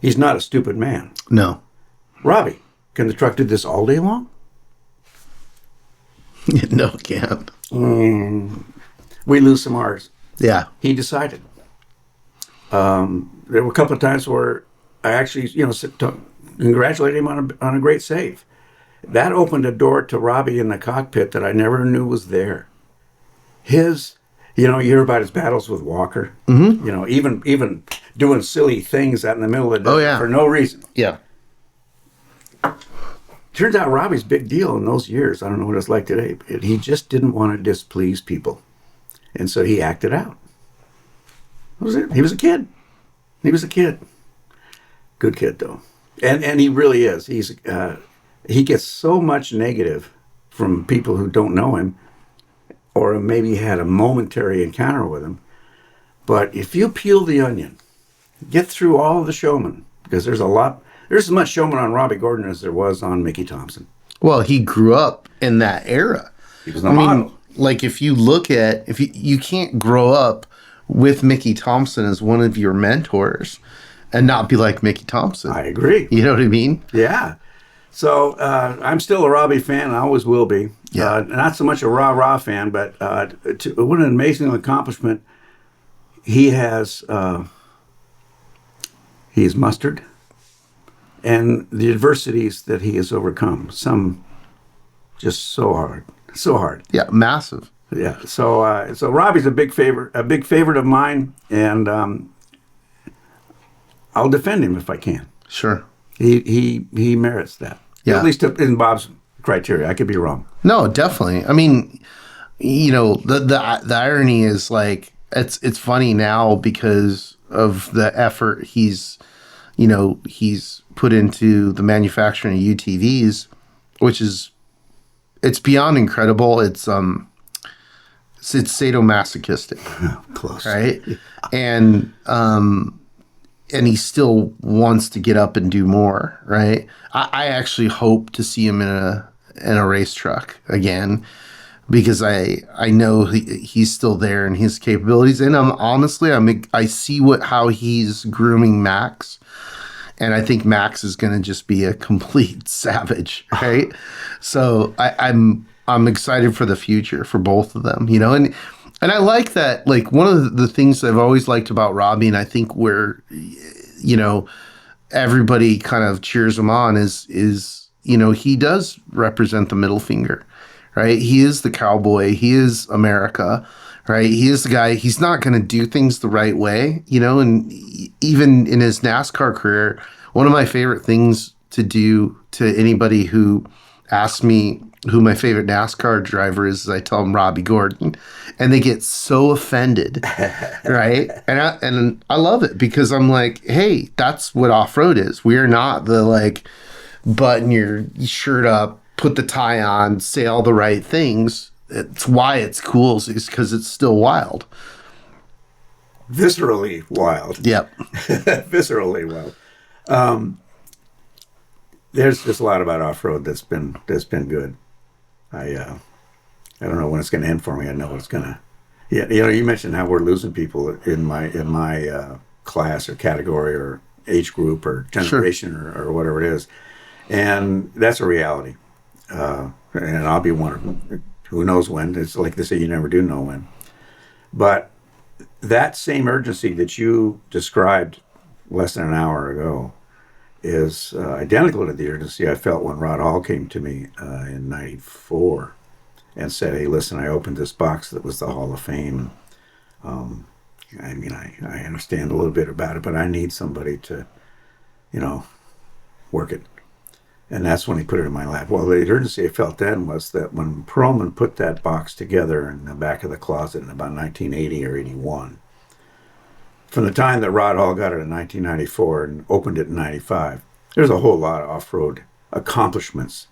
He's not a stupid man. No. Robbie, can the truck do this all day long? No, it can't. We lose some R's. Yeah. He decided. There were a couple of times where I actually, congratulated him on a great save. That opened a door to Robbie in the cockpit that I never knew was there. You hear about his battles with Walker. Mm-hmm. Even doing silly things out in the middle of the day for no reason. Yeah. Turns out Robbie's big deal in those years, I don't know what it's like today, but he just didn't want to displease people. And so he acted out. That was it. He was a kid. Good kid, though. And he really is. He gets so much negative from people who don't know him or maybe had a momentary encounter with him. But if you peel the onion, get through all of the showmen, because there's as much showman on Robbie Gordon as there was on Mickey Thompson. Well, he grew up in that era. He was the model. Like if you look at, you can't grow up with Mickey Thompson as one of your mentors and not be like Mickey Thompson. I agree. You know what I mean? Yeah. So I'm still a Robbie fan. I always will be. Yeah. Not so much a rah-rah fan, but what an amazing accomplishment he has mustered. And the adversities that he has overcome, some just so hard. Yeah, massive. Yeah. So Robbie's a big favorite of mine, and I'll defend him if I can. Sure. He merits that. Yeah. At least in Bob's criteria. I could be wrong. No, definitely. I mean, you know, the irony is like it's funny now because of the effort he's put into the manufacturing of UTVs, which is it's beyond incredible. It's sadomasochistic, Close. right? And he still wants to get up and do more, right? I actually hope to see him in a race truck again, because I know he's still there in his capabilities, and I see how he's grooming Max, and I think Max is going to just be a complete savage, right? So I'm excited for the future for both of them, you know, and I like that. Like, one of the things I've always liked about Robbie, and I think where, you know, everybody kind of cheers him on is, you know, he does represent the middle finger, right? He is the cowboy. He is America, right? He is the guy. He's not going to do things the right way, you know, and even in his NASCAR career, one of my favorite things to do to anybody who asks me who my favorite NASCAR driver is I tell them Robbie Gordon, and they get so offended, right? And I love it, because I'm like, hey, that's what off-road is. We are not the, like, button your shirt up, put the tie on, say all the right things. It's why it's cool is because it's still wild. Viscerally wild. Yep. Viscerally wild. There's just a lot about off-road that's been good. I don't know when it's going to end for me. I know it's going to. Yeah, you know, you mentioned how we're losing people in my class or category or age group or generation, sure, or whatever it is, and that's a reality. And I'll be one of them. Who knows when? It's like they say, you never do know when. But that same urgency that you described less than an hour ago is identical to the urgency I felt when Rod Hall came to me in '94 and said, hey, listen, I opened this box that was the Hall of Fame. I mean, I understand a little bit about it, but I need somebody to, you know, work it. And that's when he put it in my lap. Well, the urgency I felt then was that when Perlman put that box together in the back of the closet in about 1980 or 81, from the time that Rod Hall got it in 1994 and opened it in 95, there's a whole lot of off-road accomplishments,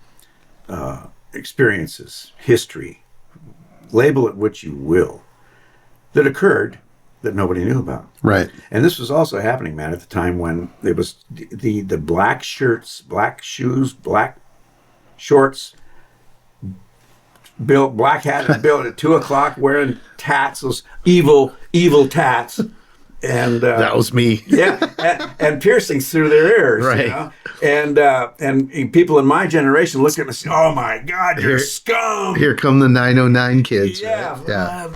experiences, history, label it what you will, that occurred that nobody knew about. Right. And this was also happening, man, at the time when it was the black shirts, black shoes, black shorts, black hat and Bill at 2:00 wearing tats, those evil tats. And that was me. Yeah, and piercings through their ears, right? You know? And people in my generation look at me and say, "Oh my God, you're scum!" Here come the 909 kids. Yeah, right? Yeah.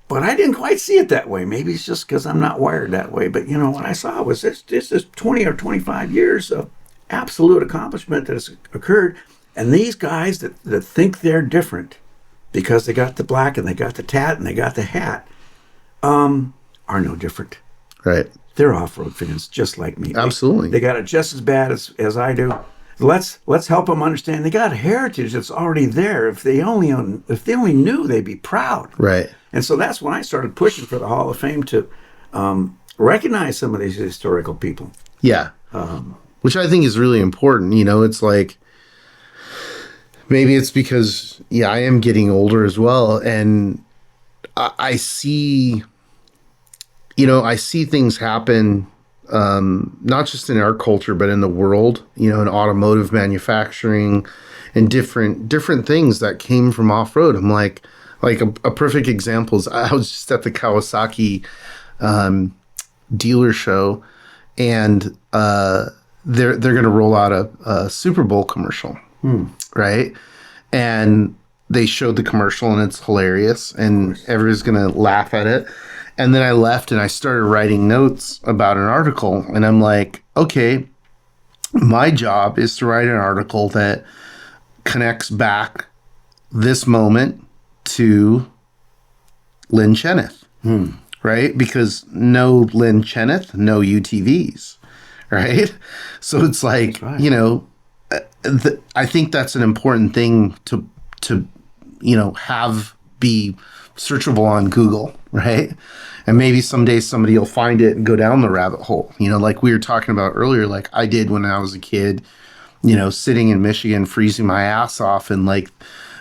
But I didn't quite see it that way. Maybe it's just because I'm not wired that way. But you know, what I saw was this is 20 or 25 years of absolute accomplishment that has occurred, and these guys that think they're different because they got the black and they got the tat and they got the hat, are no different. Right. They're off-road fans just like me. Absolutely. They got it just as bad as I do. Let's help them understand they got a heritage that's already there. If they only knew, they'd be proud. Right. And so that's when I started pushing for the Hall of Fame to recognize some of these historical people. Yeah. Which I think is really important. You know, it's like, maybe it's because, yeah, I am getting older as well. And I see, you know, I see things happen, not just in our culture, but in the world, you know, in automotive manufacturing and different things that came from off-road. I'm like a perfect example is I was just at the Kawasaki dealer show, and they're going to roll out a Super Bowl commercial, right? And they showed the commercial, and it's hilarious, and everybody's going to laugh at it. And then I left, and I started writing notes about an article, and I'm like, okay, my job is to write an article that connects back this moment to Lynn Cheneth, right? Because no Lynn Cheneth, no UTVs, right? So it's like, you know, I think that's an important thing to you know, have be searchable on Google, right? And maybe someday somebody will find it and go down the rabbit hole. You know, like we were talking about earlier, like I did when I was a kid, you know, sitting in Michigan, freezing my ass off. And like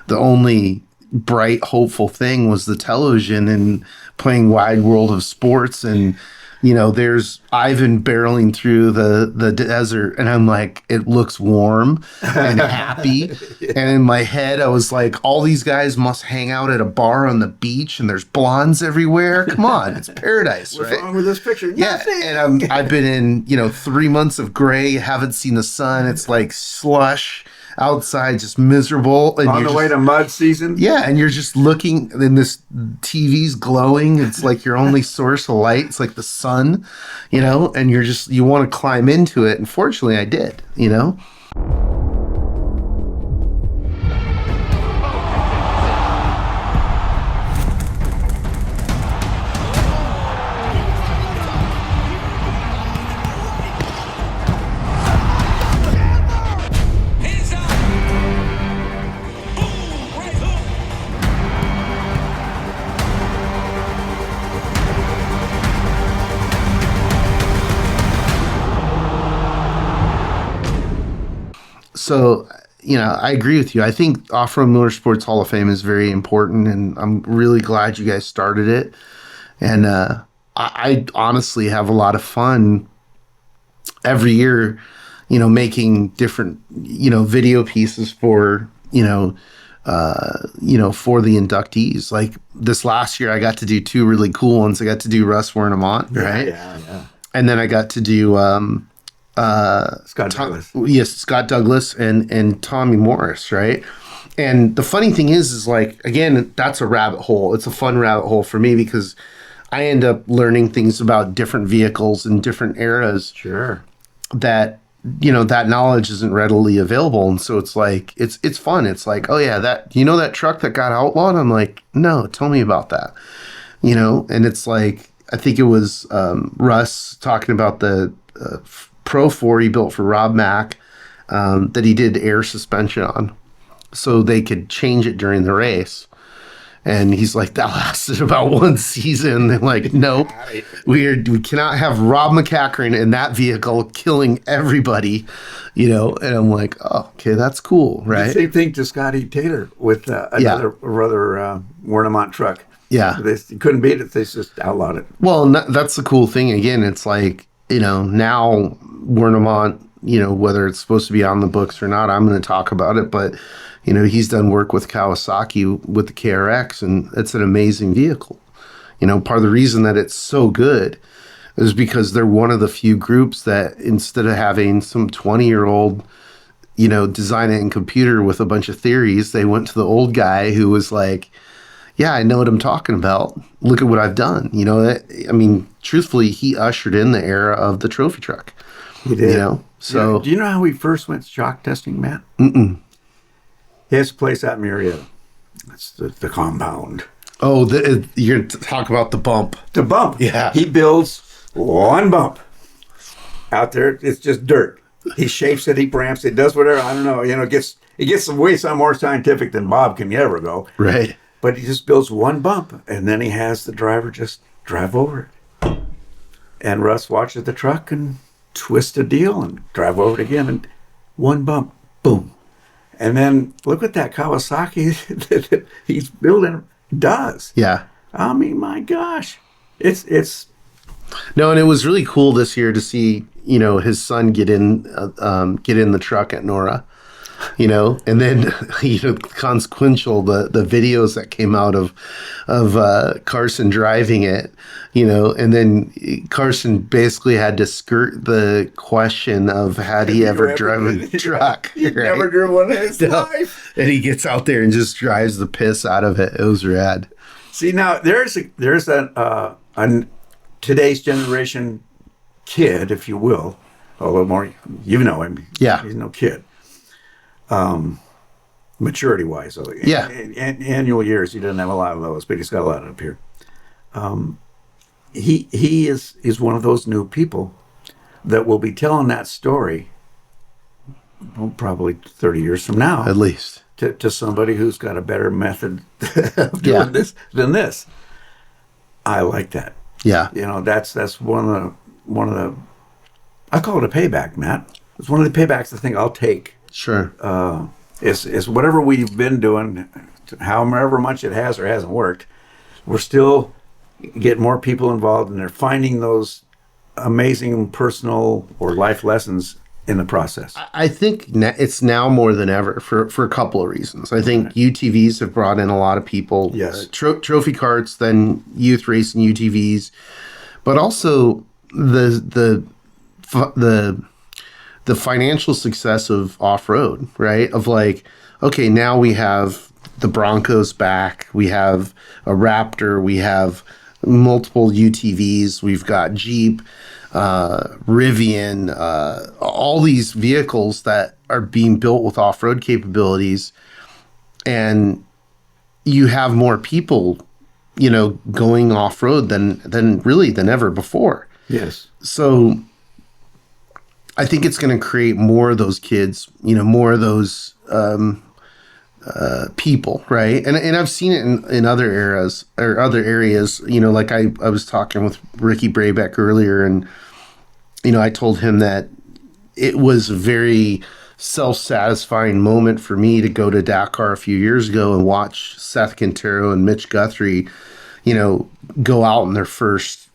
the only bright, hopeful thing was the television and playing Wide World of Sports. And, you know, there's Ivan barreling through the desert, and I'm like, it looks warm and happy. And in my head, I was like, all these guys must hang out at a bar on the beach, and there's blondes everywhere. Come on, it's paradise, What's right? wrong with this picture? Yeah, Nothing. and I've been in, you know, 3 months of gray, haven't seen the sun. It's like slush outside, just miserable. And On the way to mud season. yeah, and you're just looking, and this TV's glowing. It's like your only source of light. It's like the sun, you know, and you want to climb into it. And fortunately, I did, you know. So, you know, I agree with you. I think Off-Road Motorsports Hall of Fame is very important, and I'm really glad you guys started it. And I honestly have a lot of fun every year, you know, making different, you know, video pieces for, for the inductees. Like this last year, I got to do two really cool ones. I got to do Russ Wernemont, right? Yeah. And then I got to do Scott Douglas. Yes, Scott Douglas and Tommy Morris, right? And the funny thing is like, again, that's a rabbit hole. It's a fun rabbit hole for me because I end up learning things about different vehicles in different eras. Sure. That, you know, that knowledge isn't readily available. And so it's like, it's fun. It's like, oh yeah, that, you know, that truck that got outlawed? I'm like, no, tell me about that. You know, and it's like, I think it was Russ talking about the Pro 4 he built for Rob Mack that he did air suspension on so they could change it during the race. And he's like, that lasted about one season. They're like, nope, we cannot have Rob McCackern in that vehicle killing everybody, you know? And I'm like, oh, okay, that's cool, right? Same thing to Scotty Taylor with another Wernemont truck. Yeah. They couldn't beat it. They just outlawed it. Well, that's the cool thing. Again, it's like, you know, now Wernemont, you know, whether it's supposed to be on the books or not, I'm going to talk about it. But, you know, he's done work with Kawasaki with the KRX, and it's an amazing vehicle. You know, part of the reason that it's so good is because they're one of the few groups that instead of having some 20-year-old, you know, design it in computer with a bunch of theories, they went to the old guy who was like, yeah, I know what I'm talking about. Look at what I've done. You know, I mean, truthfully, he ushered in the era of the trophy truck. He did. You know, so. Do you know how we first went shock testing, Matt? Mm-mm. He has a place out in Marietta. That's the compound. Oh, you're going to talk about the bump. The bump. Yeah. He builds one bump. Out there, it's just dirt. He shapes it, he ramps it, does whatever. I don't know. You know, it gets way some more scientific than Bob can ever go. Right. But he just builds one bump, and then he has the driver just drive over it. And Russ watches the truck and twist a deal and drive over it again, and one bump, boom. And then look what that Kawasaki that he's building does. Yeah. I mean, my gosh. It's No, and it was really cool this year to see, you know, his son get in the truck at NORA. You know, and then, you know, consequential, the videos that came out of Carson driving it, you know, and then Carson basically had to skirt the question of had he ever driven a truck. He right? never drove one in his life. And he gets out there and just drives the piss out of it. It was rad. See, now there's today's generation kid, if you will, a little more, you know him. Yeah. He's no kid. maturity-wise. So Yeah. Annual years, he doesn't have a lot of those, but he's got a lot up here. He is one of those new people that will be telling that story, well, probably 30 years from now, At least. to somebody who's got a better method of doing this than this. I like that. Yeah. You know, that's one of the I call it a payback, Matt. It's one of the paybacks I think I'll take. Sure. Is whatever we've been doing, however much it has or hasn't worked, we're still getting more people involved, and they're finding those amazing personal or life lessons in the process. I think it's now more than ever for a couple of reasons. I think UTVs have brought in a lot of people. Yes. Trophy carts, then youth racing UTVs, but also the financial success of off-road, right? Of like, okay, now we have the Broncos back, we have a Raptor, we have multiple UTVs, we've got Jeep, Rivian, all these vehicles that are being built with off-road capabilities, and you have more people, you know, going off-road than ever before. Yes. So I think it's going to create more of those kids, you know, more of those people, right? And I've seen it in other eras or other areas, you know, like I was talking with Ricky Brabeck earlier, and, you know, I told him that it was a very self-satisfying moment for me to go to Dakar a few years ago and watch Seth Quintero and Mitch Guthrie, you know, go out in their first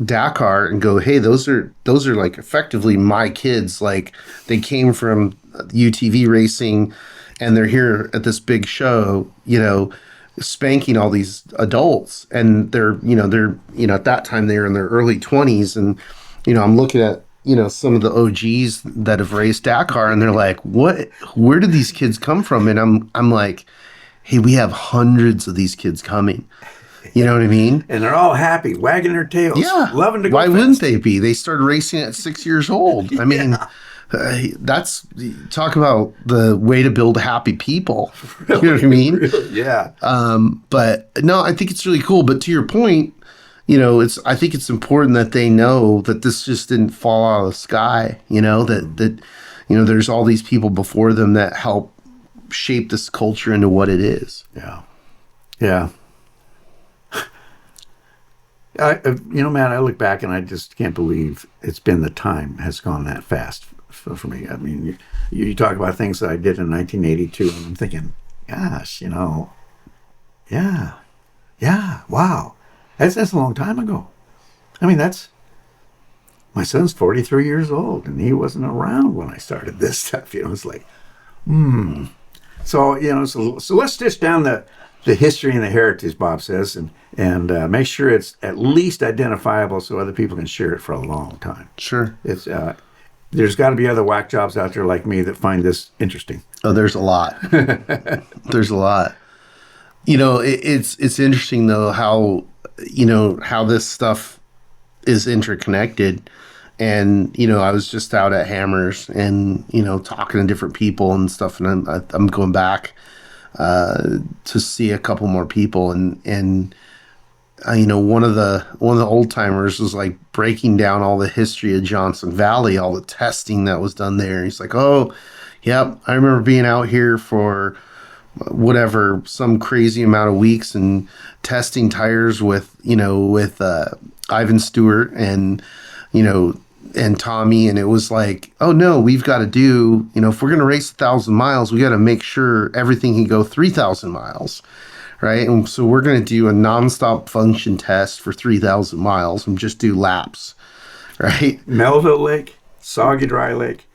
Dakar and go, hey, those are like effectively my kids. Like, they came from UTV racing and they're here at this big show, you know, spanking all these adults, and they're at that time they were in their early 20s, and, you know, I'm looking at, you know, some of the OGs that have raced Dakar, and they're like, where did these kids come from? And I'm like, hey, we have hundreds of these kids coming. You know what I mean? And they're all happy, wagging their tails, loving to go. Why fast. wouldn't they be? They started racing at 6 years old. I mean, that's, talk about the way to build happy people. You know what I mean? Yeah. But no, I think it's really cool. But to your point, you know, I think it's important that they know that this just didn't fall out of the sky. You know, that you know, there's all these people before them that help shape this culture into what it is. Yeah. Yeah. You know, Matt, I look back and I just can't believe it's been, the time has gone that fast for me. I mean, you talk about things that I did in 1982, and I'm thinking, gosh, you know, yeah, wow, that's a long time ago. I mean, my son's 43 years old, and he wasn't around when I started this stuff. You know, it's like, So, you know, so let's stitch down the history and the heritage, Bob says, and make sure it's at least identifiable so other people can share it for a long time. Sure. It's there's got to be other whack jobs out there like me that find this interesting. Oh, there's a lot. There's a lot. You know, it's interesting though how, you know, how this stuff is interconnected. And, you know, I was just out at Hammers and, you know, talking to different people and stuff, and I'm going back to see a couple more people, and you know, one of the old timers was like breaking down all the history of Johnson Valley, all the testing that was done there. He's like, oh, yep, I remember being out here for whatever, some crazy amount of weeks and testing tires with Ivan Stewart and, you know, and Tommy, and it was like, oh no, we've got to do, you know, if we're going to race 1,000 miles, we got to make sure everything can go 3,000 miles, right? And so we're going to do a nonstop function test for 3,000 miles and just do laps, right? Melville Lake, Soggy Dry Lake,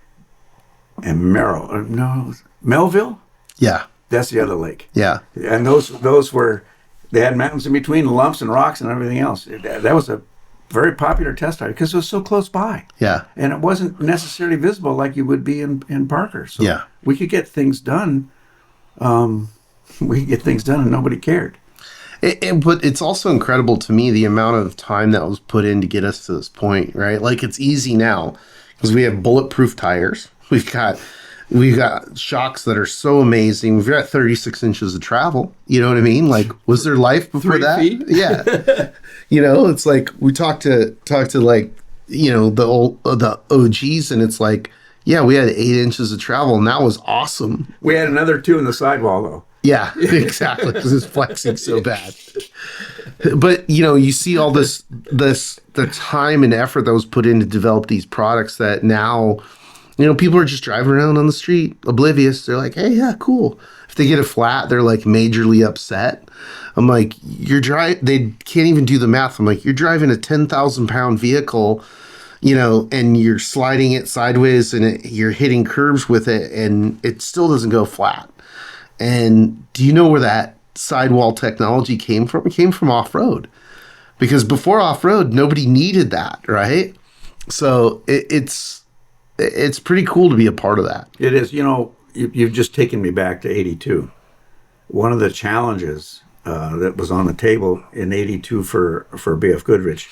and Melville? Yeah. That's the other lake. Yeah. And those were, they had mountains in between, lumps and rocks and everything else. That was a very popular test site because it was so close by. Yeah. And it wasn't necessarily visible like you would be in Parker. So yeah, we could get things done. We could get things done and nobody cared. But it's also incredible to me the amount of time that was put in to get us to this point, right? Like, it's easy now because we have bulletproof tires. We've got We've got shocks that are so amazing. We've got 36 inches of travel. You know what I mean? Like, was there life before 3 that? feet? Yeah. You know, it's like we talked to like, you know, the OGs, and it's like, yeah, we had 8 inches of travel, and that was awesome. We had another 2 in the sidewall, though. Yeah, exactly, because it's flexing so bad. But, you know, you see all the time and effort that was put in to develop these products that now, you know, people are just driving around on the street oblivious. They're like, hey, yeah, cool. If they get a flat, they're like majorly upset. I'm like, they can't even do the math. I'm like, you're driving a 10,000 pound vehicle, you know, and you're sliding it sideways and you're hitting curves with it, and it still doesn't go flat. And do you know where that sidewall technology came from? It came from off-road, because before off-road, nobody needed that, right? So it's pretty cool to be a part of that. It is. You know, you've just taken me back to 82. One of the challenges that was on the table in 82 for BFGoodrich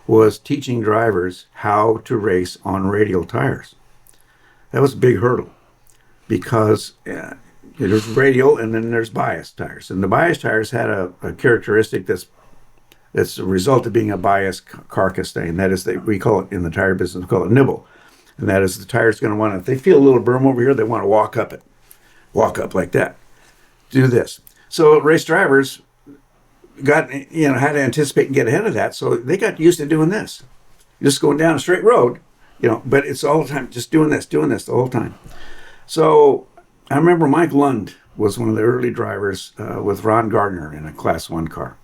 was teaching drivers how to race on radial tires. That was a big hurdle, because there's radial and then there's bias tires. And the bias tires had a characteristic that's a result of being a bias carcass stain. That is, we call it, in the tire business, we call it nibble. And that is, the tire's going to want to, if they feel a little berm over here, they want to walk up like that. Do this. So race drivers had to anticipate and get ahead of that. So they got used to doing this, just going down a straight road, you know, but it's all the time, just doing this the whole time. So I remember Mike Lund was one of the early drivers with Ron Gardner in a Class 1 car.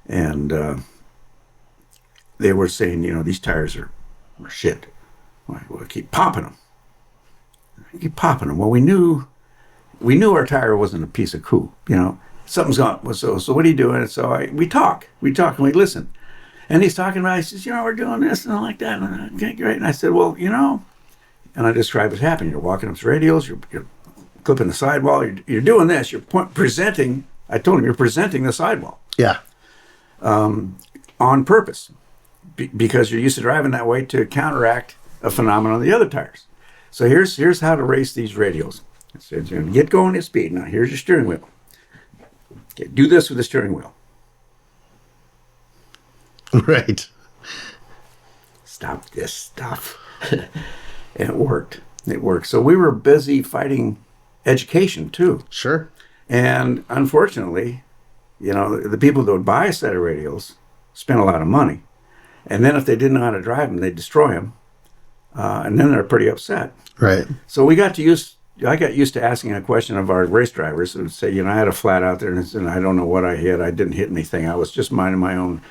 And they were saying, you know, these tires are shit. We'll keep popping them. Well, we knew our tire wasn't a piece of poo, you know. Something's gone. So what are you doing? And so we talk and we listen. And he's talking about, he says, you know, we're doing this and like that. And okay, great. And I said, well, you know, and I described what's happening. You're walking up the radials, you're clipping the sidewall, you're doing this, you're presenting. I told him, you're presenting the sidewall. Yeah. On purpose, because you're used to driving that way to counteract a phenomenon on the other tires. So here's how to race these radials. So you're going to get going at speed. Now here's your steering wheel. Okay, do this with the steering wheel. Right. Stop this stuff. And it worked. So we were busy fighting education too. Sure. And unfortunately, you know, the people that would buy a set of radials spent a lot of money. And then if they didn't know how to drive them, they'd destroy them. And then they're pretty upset. Right. So I got used to asking a question of our race drivers who would say, you know, I had a flat out there and I don't know what I hit. I didn't hit anything. I was just minding my own,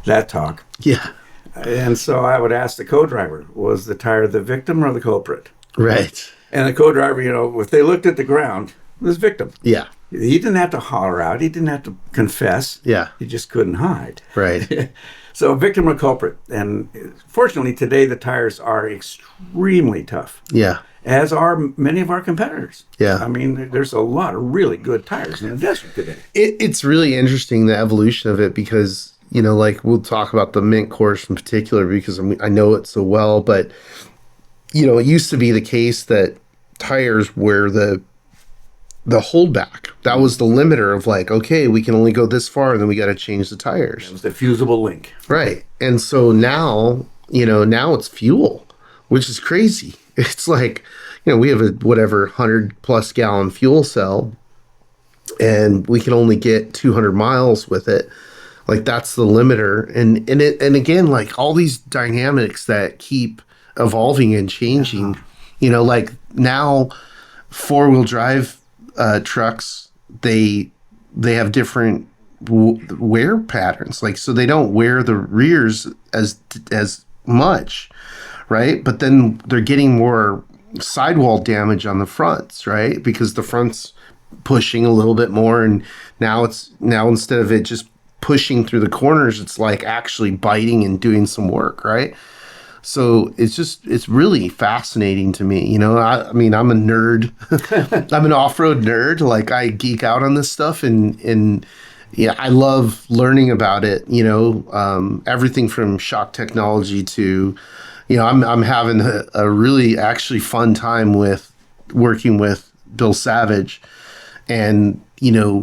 that talk. Yeah. And so I would ask the co-driver, was the tire the victim or the culprit? Right. And the co-driver, you know, if they looked at the ground, it was victim. Yeah. He didn't have to holler out. He didn't have to confess. Yeah. He just couldn't hide. Right. So victim or culprit. And fortunately, today the tires are extremely tough. Yeah. As are many of our competitors. Yeah. I mean, there's a lot of really good tires in the desert today. It's really interesting, the evolution of it, because, you know, like we'll talk about the Mint course in particular because I know it so well, but, you know, it used to be the case that tires were the holdback. That was the limiter of like, okay, we can only go this far and then we got to change the tires. It was the fusible link. Right. And so now, you know, now it's fuel, which is crazy. It's like, you know, we have a 100+ gallon fuel cell and we can only get 200 miles with it. Like that's the limiter. And again, like all these dynamics that keep evolving and changing, you know, like now 4-wheel drive trucks, they have different wear patterns. Like, so they don't wear the rears as much, right? But then they're getting more sidewall damage on the fronts, right? Because the front's pushing a little bit more, and now instead of it just pushing through the corners, it's like actually biting and doing some work, right? So it's really fascinating to me. You know, I mean, I'm a nerd. I'm an off-road nerd. Like I geek out on this stuff and yeah, I love learning about it. You know, everything from shock technology to, you know, I'm having a really actually fun time with working with Bill Savage, and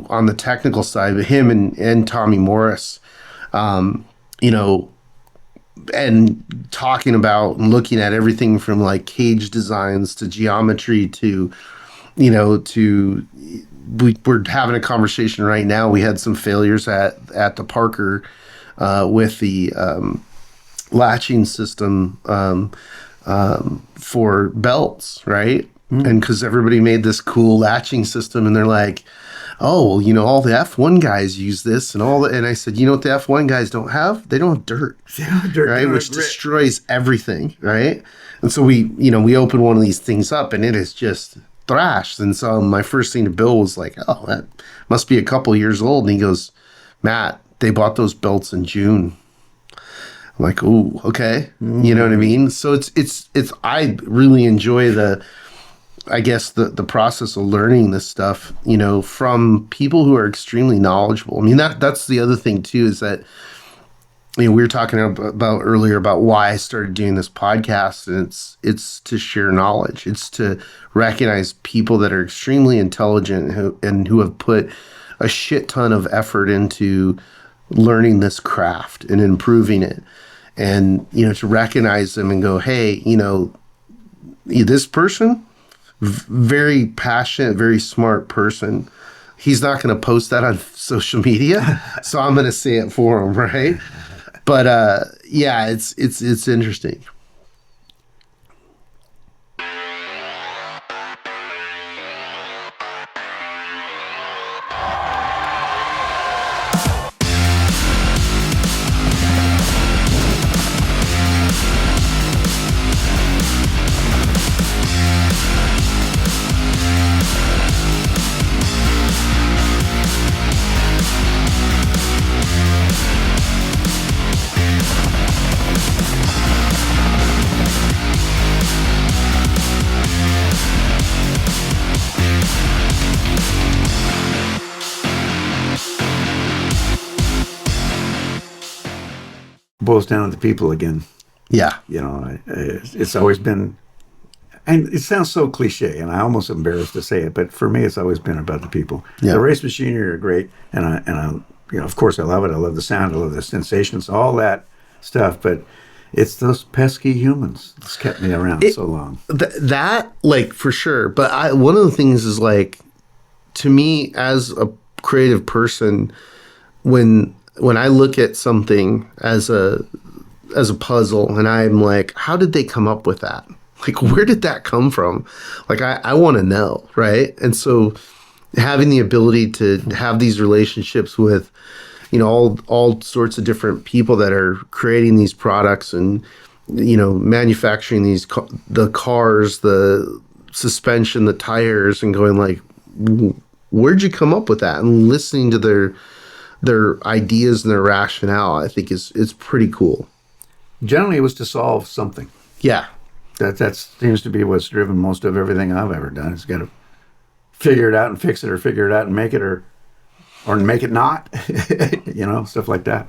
on the technical side, him and Tommy Morris, and talking about and looking at everything from like cage designs to geometry to we're having a conversation right now. We had some failures at the Parker with the latching system for belts, right? And because everybody made this cool latching system, and they're like, oh, well, all the F1 guys use this and all that. And I said, you know what the F1 guys don't have? They don't have dirt. They don't have dirt, right? Which destroys everything, right? And so we open one of these things up, and it is just thrashed. And so my first thing to Bill was like, oh, that must be a couple years old. And he goes, Matt, they bought those belts in June. I'm like, ooh, okay. You know what I mean? So it's I really enjoy the process of learning this stuff, from people who are extremely knowledgeable. I mean, that's the other thing too, is that, we were talking about earlier about why I started doing this podcast, and it's to share knowledge. It's to recognize people that are extremely intelligent who have put a shit ton of effort into learning this craft and improving it. And, to recognize them and go, hey, this person, very passionate, very smart person. He's not going to post that on social media, so I'm going to say it for him, right? But yeah, it's interesting. Boils down to the people again. Yeah. It's always been, and it sounds so cliche, and I'm almost embarrassed to say it, but for me, it's always been about the people. Yeah. The race machinery are great, and I of course, I love it. I love the sound. I love the sensations, all that stuff, but it's those pesky humans that's kept me around so long. That, like, for sure. But one of the things is, like, to me, as a creative person, when I look at something as a puzzle, and I'm like, how did they come up with that? Like, where did that come from? Like, I want to know, right? And so having the ability to have these relationships with, all sorts of different people that are creating these products and, manufacturing the cars, the suspension, the tires, and going like, where'd you come up with that? And listening to their ideas and their rationale, I think it's pretty cool. Generally, it was to solve something. Yeah. That seems to be what's driven most of everything I've ever done. It's got to figure it out and fix it, or figure it out and make it, or make it not, stuff like that.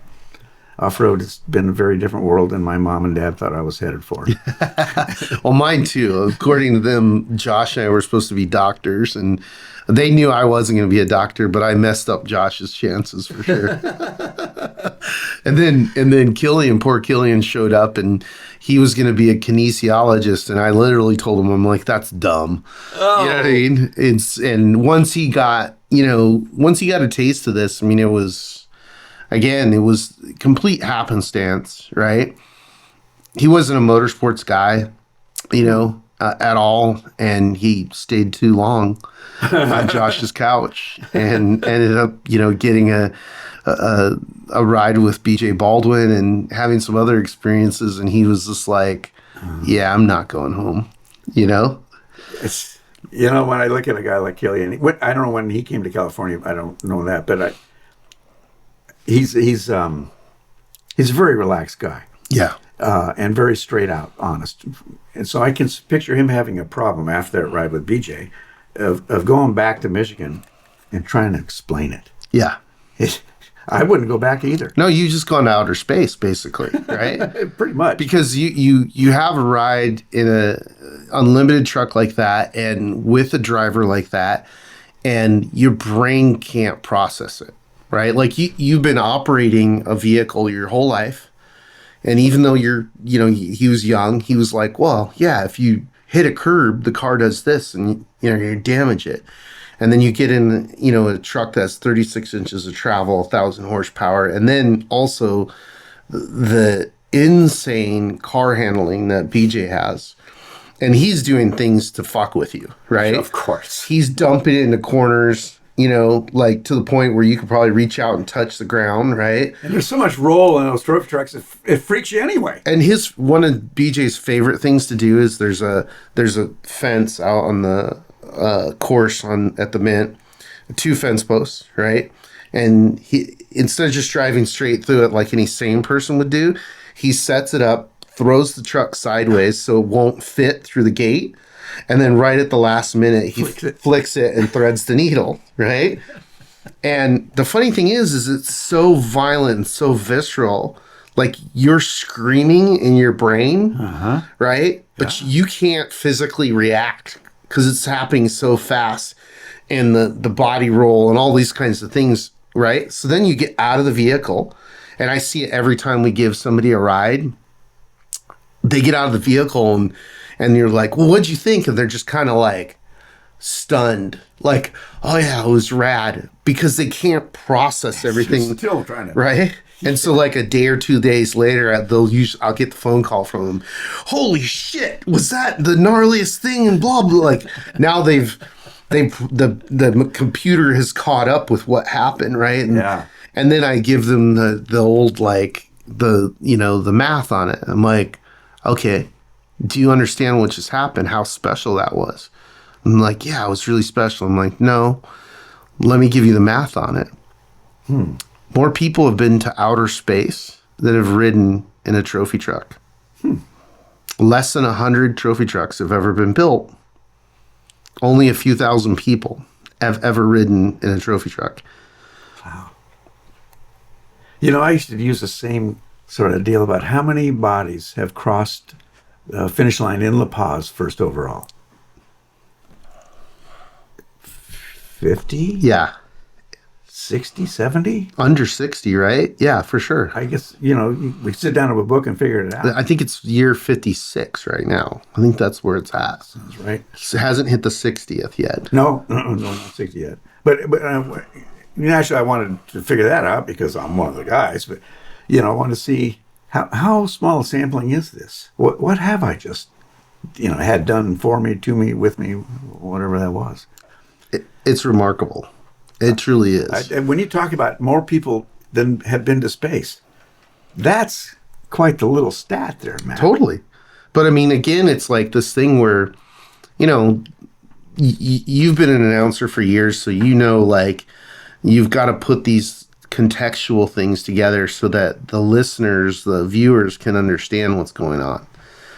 Off-road has been a very different world than my mom and dad thought I was headed for. Well, mine too. According to them, Josh and I were supposed to be doctors, and they knew I wasn't going to be a doctor, but I messed up Josh's chances for sure. and then poor Killian showed up, and he was going to be a kinesiologist, and I literally told him, I'm like, that's dumb. Oh. You know what I mean? And once he got a taste of this, I mean, it was complete happenstance, right? He wasn't a motorsports guy, at all, and he stayed too long on Josh's couch and ended up, getting a ride with BJ Baldwin and having some other experiences, and he was just like, yeah, I'm not going home, It's, when I look at a guy like Killian, I don't know when he came to California, I don't know that, but he's a very relaxed guy. Yeah. And very straight out, honest. And so I can picture him having a problem after that ride with BJ of going back to Michigan and trying to explain it. Yeah. I wouldn't go back either. No, you just gone to outer space, basically, right? Pretty much. Because you have a ride in a unlimited truck like that, and with a driver like that, and your brain can't process it, right? Like you've been operating a vehicle your whole life, and even though he was young, he was like, well, yeah, if you hit a curb, the car does this, and you damage it. And then you get in, a truck that's 36 inches of travel, 1,000 horsepower, and then also the insane car handling that BJ has. And he's doing things to fuck with you, right? Of course. He's dumping it into corners, like to the point where you could probably reach out and touch the ground, right? And there's so much roll in those trophy trucks, it freaks you anyway. And one of BJ's favorite things to do is there's a fence out on the course at the Mint, 2 fence posts, right? And he, instead of just driving straight through it like any sane person would do, he sets it up, throws the truck sideways so it won't fit through the gate, and then right at the last minute he flicks it and threads the needle, right? And the funny thing is it's so violent and so visceral, like you're screaming in your brain, right? But you can't physically react because it's happening so fast, and the body roll and all these kinds of things, right? So then you get out of the vehicle, and I see it every time we give somebody a ride. They get out of the vehicle and you're like, well, what'd you think? And they're just kind of like stunned, like, oh yeah, it was rad, because they can't process everything. Still trying to, right? And so like a day or 2 days later, I'll get the phone call from them. Holy shit, was that the gnarliest thing? And blah, blah. Like now the computer has caught up with what happened, right? And then I give them the old, like the math on it. I'm like, okay, do you understand what just happened? How special that was? I'm like, yeah, it was really special. I'm like, no, let me give you the math on it. More people have been to outer space than have ridden in a trophy truck. Less than 100 trophy trucks have ever been built. Only a few thousand people have ever ridden in a trophy truck. Wow. I used to use the same sort of deal about how many bodies have crossed the finish line in La Paz first overall. 50? Yeah. 60, 70? Under 60, right? Yeah, for sure. I guess, we sit down with a book and figure it out. I think it's year 56 right now. I think that's where it's at. Sounds right. It hasn't hit the 60th yet. No, not 60 yet. But actually, I wanted to figure that out because I'm one of the guys. But, I want to see how small a sampling is this? What have I just, had done for me, to me, with me, whatever that was. It's remarkable. It truly is. And when you talk about more people than have been to space, that's quite the little stat there, Matt. Totally. But I mean, again, it's like this thing where, you've been an announcer for years, so like you've got to put these contextual things together so that the listeners, the viewers can understand what's going on.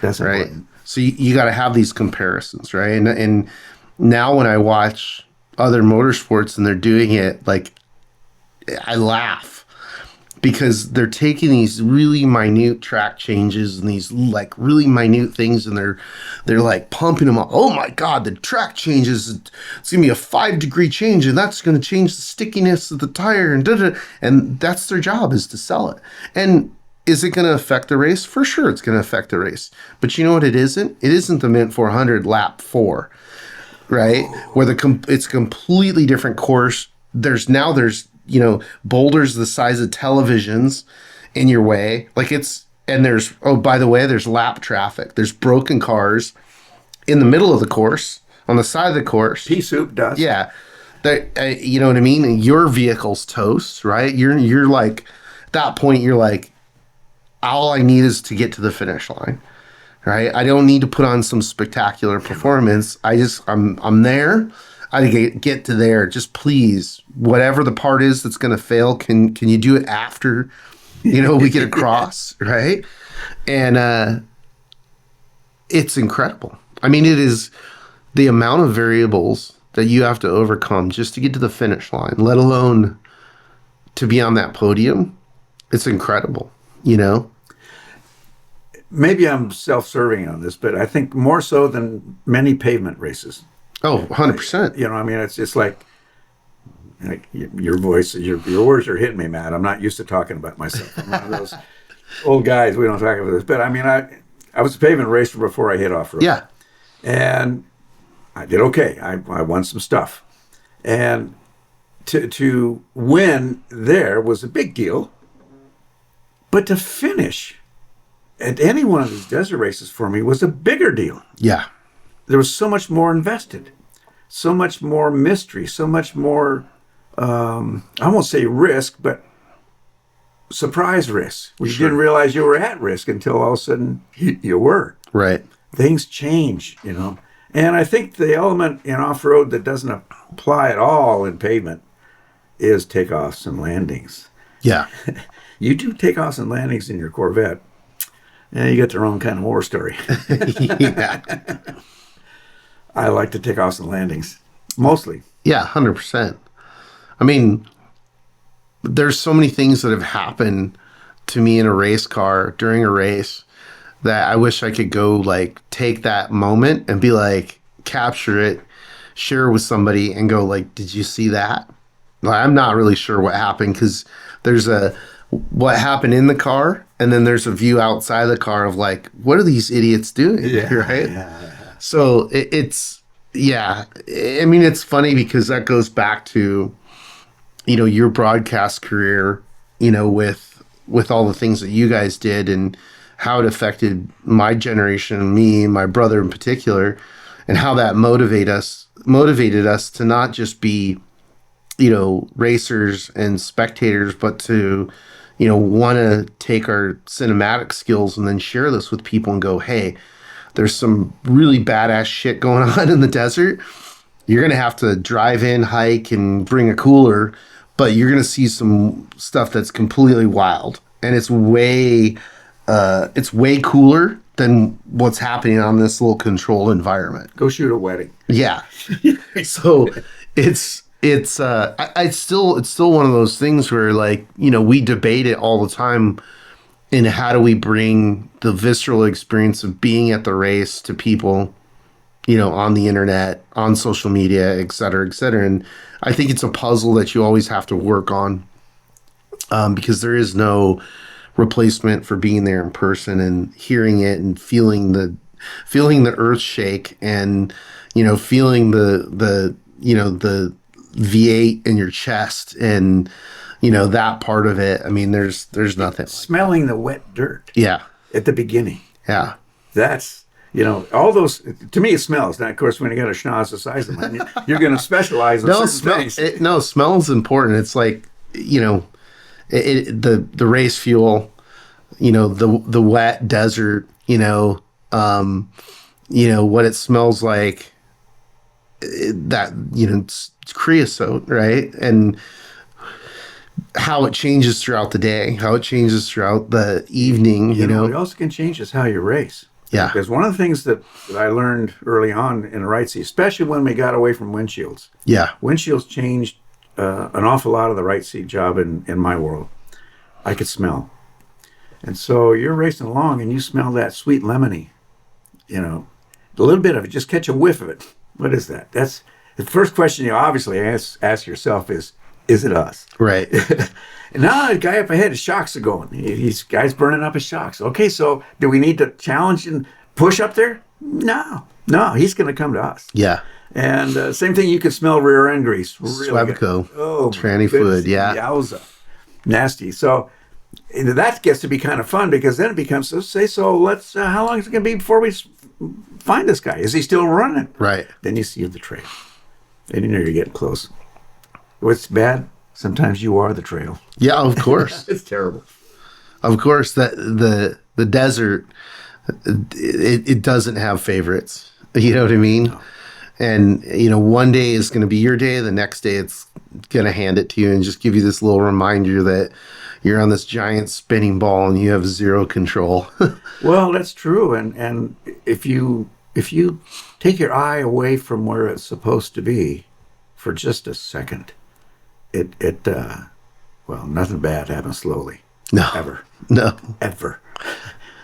That's right. Important. So you got to have these comparisons, right? And now when I watch other motorsports and they're doing it, like I laugh because they're taking these really minute track changes and these like really minute things, and they're like pumping them up. Oh my God, the track changes. It's gonna be a 5-degree change, and that's gonna change the stickiness of the tire, and that's their job, is to sell it. And is it going to affect the race? For sure, it's going to affect the race. But you know what? It isn't. It isn't the Mint 400 lap 4. Right, where it's a completely different course. There's boulders the size of televisions in your way. There's, oh, by the way, there's lap traffic. There's broken cars in the middle of the course, on the side of the course. Pea soup dust. Yeah, you know what I mean. And your vehicle's toast, right? You're like, at that point, you're like, all I need is to get to the finish line. Right, I don't need to put on some spectacular performance. I'm there. I get to there. Just please, whatever the part is that's going to fail, can you do it after, we get across, right? And it's incredible. I mean, it is the amount of variables that you have to overcome just to get to the finish line, let alone to be on that podium, it's incredible, you know? Maybe I'm self-serving on this, but I think more so than many pavement races. Oh, 100%. You know, I mean, it's like your voice, your words are hitting me, Matt. I'm not used to talking about myself. I'm one of those old guys. We don't talk about this, but I mean, I was a pavement racer before I hit off-road. Yeah. And I did okay. I won some stuff. And to win there was a big deal. But to finish at any one of these desert races for me was a bigger deal. Yeah. There was so much more invested, so much more mystery, so much more, I won't say risk, but surprise risk. You didn't realize you were at risk until all of a sudden you were. Right. Things change, you know. And I think the element in off-road that doesn't apply at all in pavement is takeoffs and landings. Yeah. You do takeoffs and landings in your Corvette, and you get their own kind of war story. Yeah. I like the takeoffs and landings, mostly. Yeah, 100%. I mean, there's so many things that have happened to me in a race car during a race that I wish I could go like take that moment and be like, capture it, share it with somebody and go like, did you see that? Like, I'm not really sure what happened because there's what happened in the car and then there's a view outside the car of like, what are these idiots doing? Yeah, right? yeah. So it's, yeah. I mean, it's funny because that goes back to, you know, your broadcast career, you know, with all the things that you guys did and how it affected my generation, me, my brother in particular, and how that motivated us to not just be, you know, racers and spectators, but to, you know, want to take our cinematic skills and then share this with people and go, hey, there's some really badass shit going on in the desert. You're going to have to drive in, hike, and bring a cooler, but you're going to see some stuff that's completely wild. And it's way cooler than what's happening on this little controlled environment. Go shoot a wedding. Yeah. So it's still one of those things where, like, you know, we debate it all the time in how do we bring the visceral experience of being at the race to people, you know, on the internet, on social media, et cetera, et cetera. And I think it's a puzzle that you always have to work on because there is no replacement for being there in person and hearing it and feeling the earth shake and, you know, feeling the you know, the V8 in your chest and, you know, that part of it. I mean, there's nothing. Smelling the wet dirt. Yeah. At the beginning. Yeah. That's, you know, all those, to me, it smells. Now, of course, when you got a schnoz the size of mine, you're going to specialize in certain things. Smell is important. It's like, you know, the race fuel, you know, the wet desert, you know, what it smells like, that, you know, it's creosote, right? And how it changes throughout the day, how it changes throughout the evening, you know. What else can change is how you race. Yeah. Because one of the things that I learned early on in the right seat, especially when we got away from windshields. Yeah. Windshields changed an awful lot of the right seat job in my world. I could smell. And so you're racing along and you smell that sweet lemony, you know, a little bit of it, just catch a whiff of it. What is that? That's the first question you obviously ask yourself is it us? Right. And now the guy up ahead, his shocks are going. Guy's burning up his shocks. Okay, so do we need to challenge and push up there? No, he's going to come to us. Yeah. And same thing, you can smell rear end grease. Really Swebco. Oh, tranny fluid, yeah. Yowza. Nasty. So that gets to be kind of fun because then it becomes, let's, how long is it going to be before we find this guy? Is he still running? Right. Then you see the trail. Then you know you're getting close. What's bad? Sometimes you are the trail. Yeah, of course. It's terrible. Of course, that the desert, it doesn't have favorites. You know what I mean? No. And, you know, one day is going to be your day. The next day it's going to hand it to you and just give you this little reminder that you're on this giant spinning ball and you have zero control. Well, that's true. And if you take your eye away from where it's supposed to be for just a second, it Well, nothing bad happens slowly. No. Ever. No. Ever.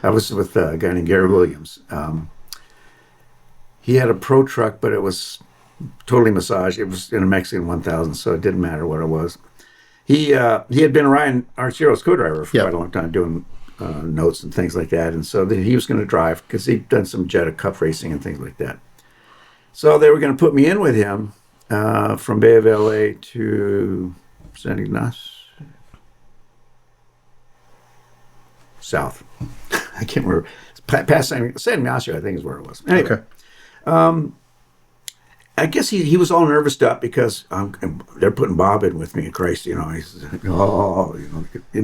I was with a guy named Gary Williams. He had a pro truck, but it was totally massaged. It was in a Mexican 1000, so it didn't matter what it was. He had been Ryan Arciero's co-driver for quite a long time, doing notes and things like that. And so he was going to drive because he'd done some Jetta Cup racing and things like that. So they were going to put me in with him from Bay of LA to San Ignacio. South. I can't remember. It's past San Ignacio, I think is where it was. Anyway, I guess he was all nervous up because they're putting Bob in with me. Christ, he's in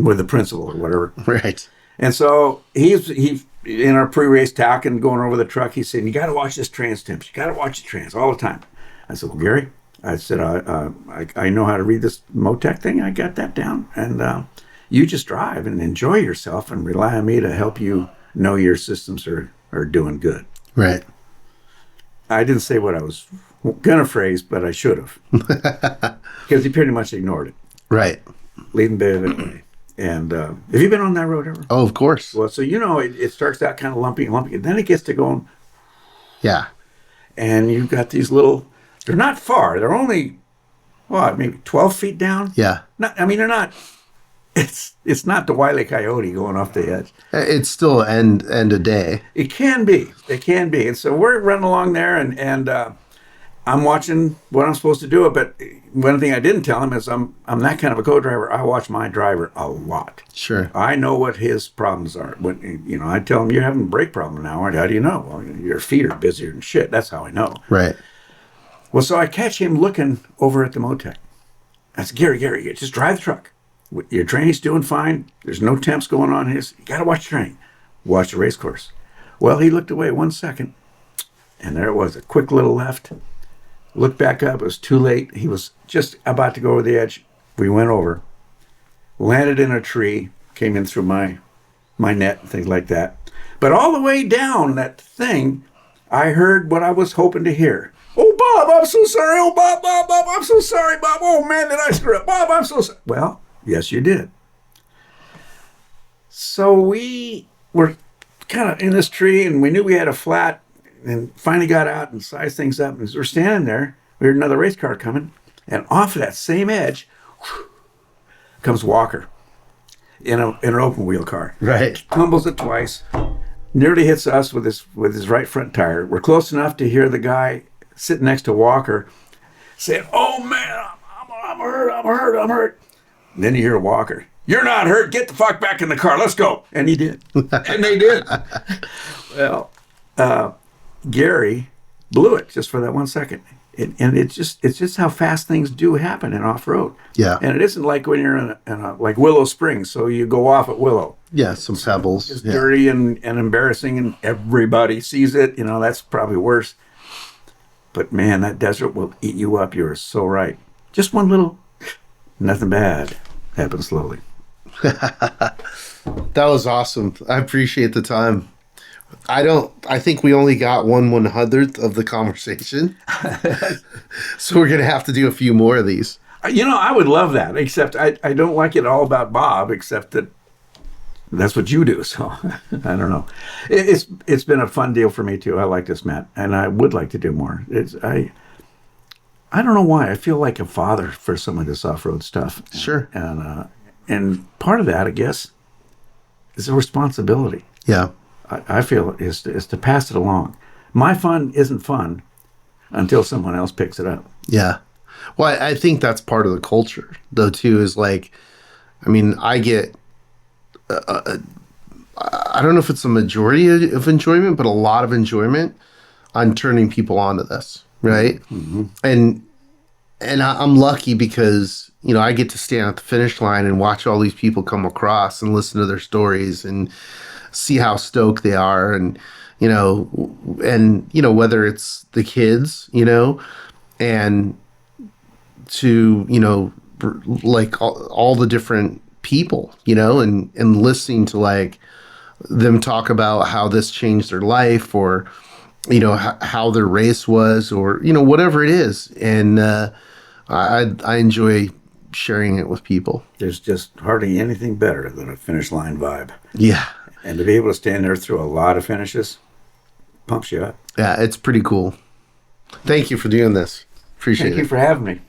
with the principal or whatever. Right. And so he's in our pre-race talk and going over the truck. He said, "You got to watch this trans temps. You got to watch the trans all the time." I said, "Well, Gary," I said, I know how to read this Motec thing. I got that down, and you just drive and enjoy yourself and rely on me to help you know your systems are doing good." Right. I didn't say what I was gonna phrase, but I should have, because he pretty much ignored it. Right. Leading Bay of Italy. And have you been on that road ever? Oh, of course. Well, so it starts out kind of lumpy, and then it gets to going. Yeah. And you've got these little. They're not far. They're only, maybe 12 feet down. Yeah. They're not. It's not the Wile E. Coyote going off the edge. It's still end a day. It can be. And so we're running along there, and I'm watching what I'm supposed to do. But one thing I didn't tell him is I'm that kind of a co-driver. I watch my driver a lot. Sure. I know what his problems are. When I tell him, "You're having a brake problem now," how do you know? Well, your feet are busier than shit. That's how I know. Right. Well, so I catch him looking over at the Motec. I said, Gary, just drive the truck. Your training's doing fine. There's no temps going on here. You got to watch the training. Watch the race course. Well, he looked away 1 second, and there it was, a quick little left. Looked back up. It was too late. He was just about to go over the edge. We went over, landed in a tree, came in through my net and things like that. But all the way down that thing, I heard what I was hoping to hear. "Oh, Bob, I'm so sorry. Oh, Bob, I'm so sorry, Bob. Oh, man, did I screw up? Bob, I'm so sorry." Well, yes, you did. So we were kind of in this tree, and we knew we had a flat, and finally got out and sized things up. And as we're standing there, we heard another race car coming, and off of that same edge comes Walker in an open wheel car. Right. Tumbles it twice, nearly hits us with his right front tire. We're close enough to hear the guy sitting next to Walker saying, "Oh man, I'm hurt. And then you hear Walker, "You're not hurt. Get the fuck back in the car. Let's go." And he did. And they did. Well, Gary blew it just for that 1 second. It's just how fast things do happen in off-road. Yeah. And it isn't like when you're in a like Willow Springs, so you go off at Willow. Yeah, some pebbles. It's dirty and embarrassing, and everybody sees it. That's probably worse. But man, that desert will eat you up. You're so right. Just one little, nothing bad happens slowly. That was awesome. I appreciate the time. I think we only got 1/100th of the conversation. So we're going to have to do a few more of these. I would love that, except I don't like it all about Bob, except that that's what you do. So I don't know. It's been a fun deal for me too. I like this, Matt, and I would like to do more. I don't know why. I feel like a father for some of this off-road stuff. Sure. And part of that, I guess, is a responsibility. Yeah. I feel is to pass it along. My fun isn't fun until someone else picks it up. Yeah. Well, I think that's part of the culture, though, too, is like, I get, I don't know if it's a majority of enjoyment, but a lot of enjoyment on turning people onto this, right? Mm-hmm. And I'm lucky because, I get to stand at the finish line and watch all these people come across and listen to their stories and see how stoked they are. And, whether it's the kids, and to, like all the different people, and listening to like them talk about how this changed their life or, how their race was or, whatever it is. And I enjoy sharing it with people. There's just hardly anything better than a finish line vibe. Yeah. And to be able to stand there through a lot of finishes pumps you up. Yeah, it's pretty cool. Thank you for doing this. Appreciate it. Thank you for having me.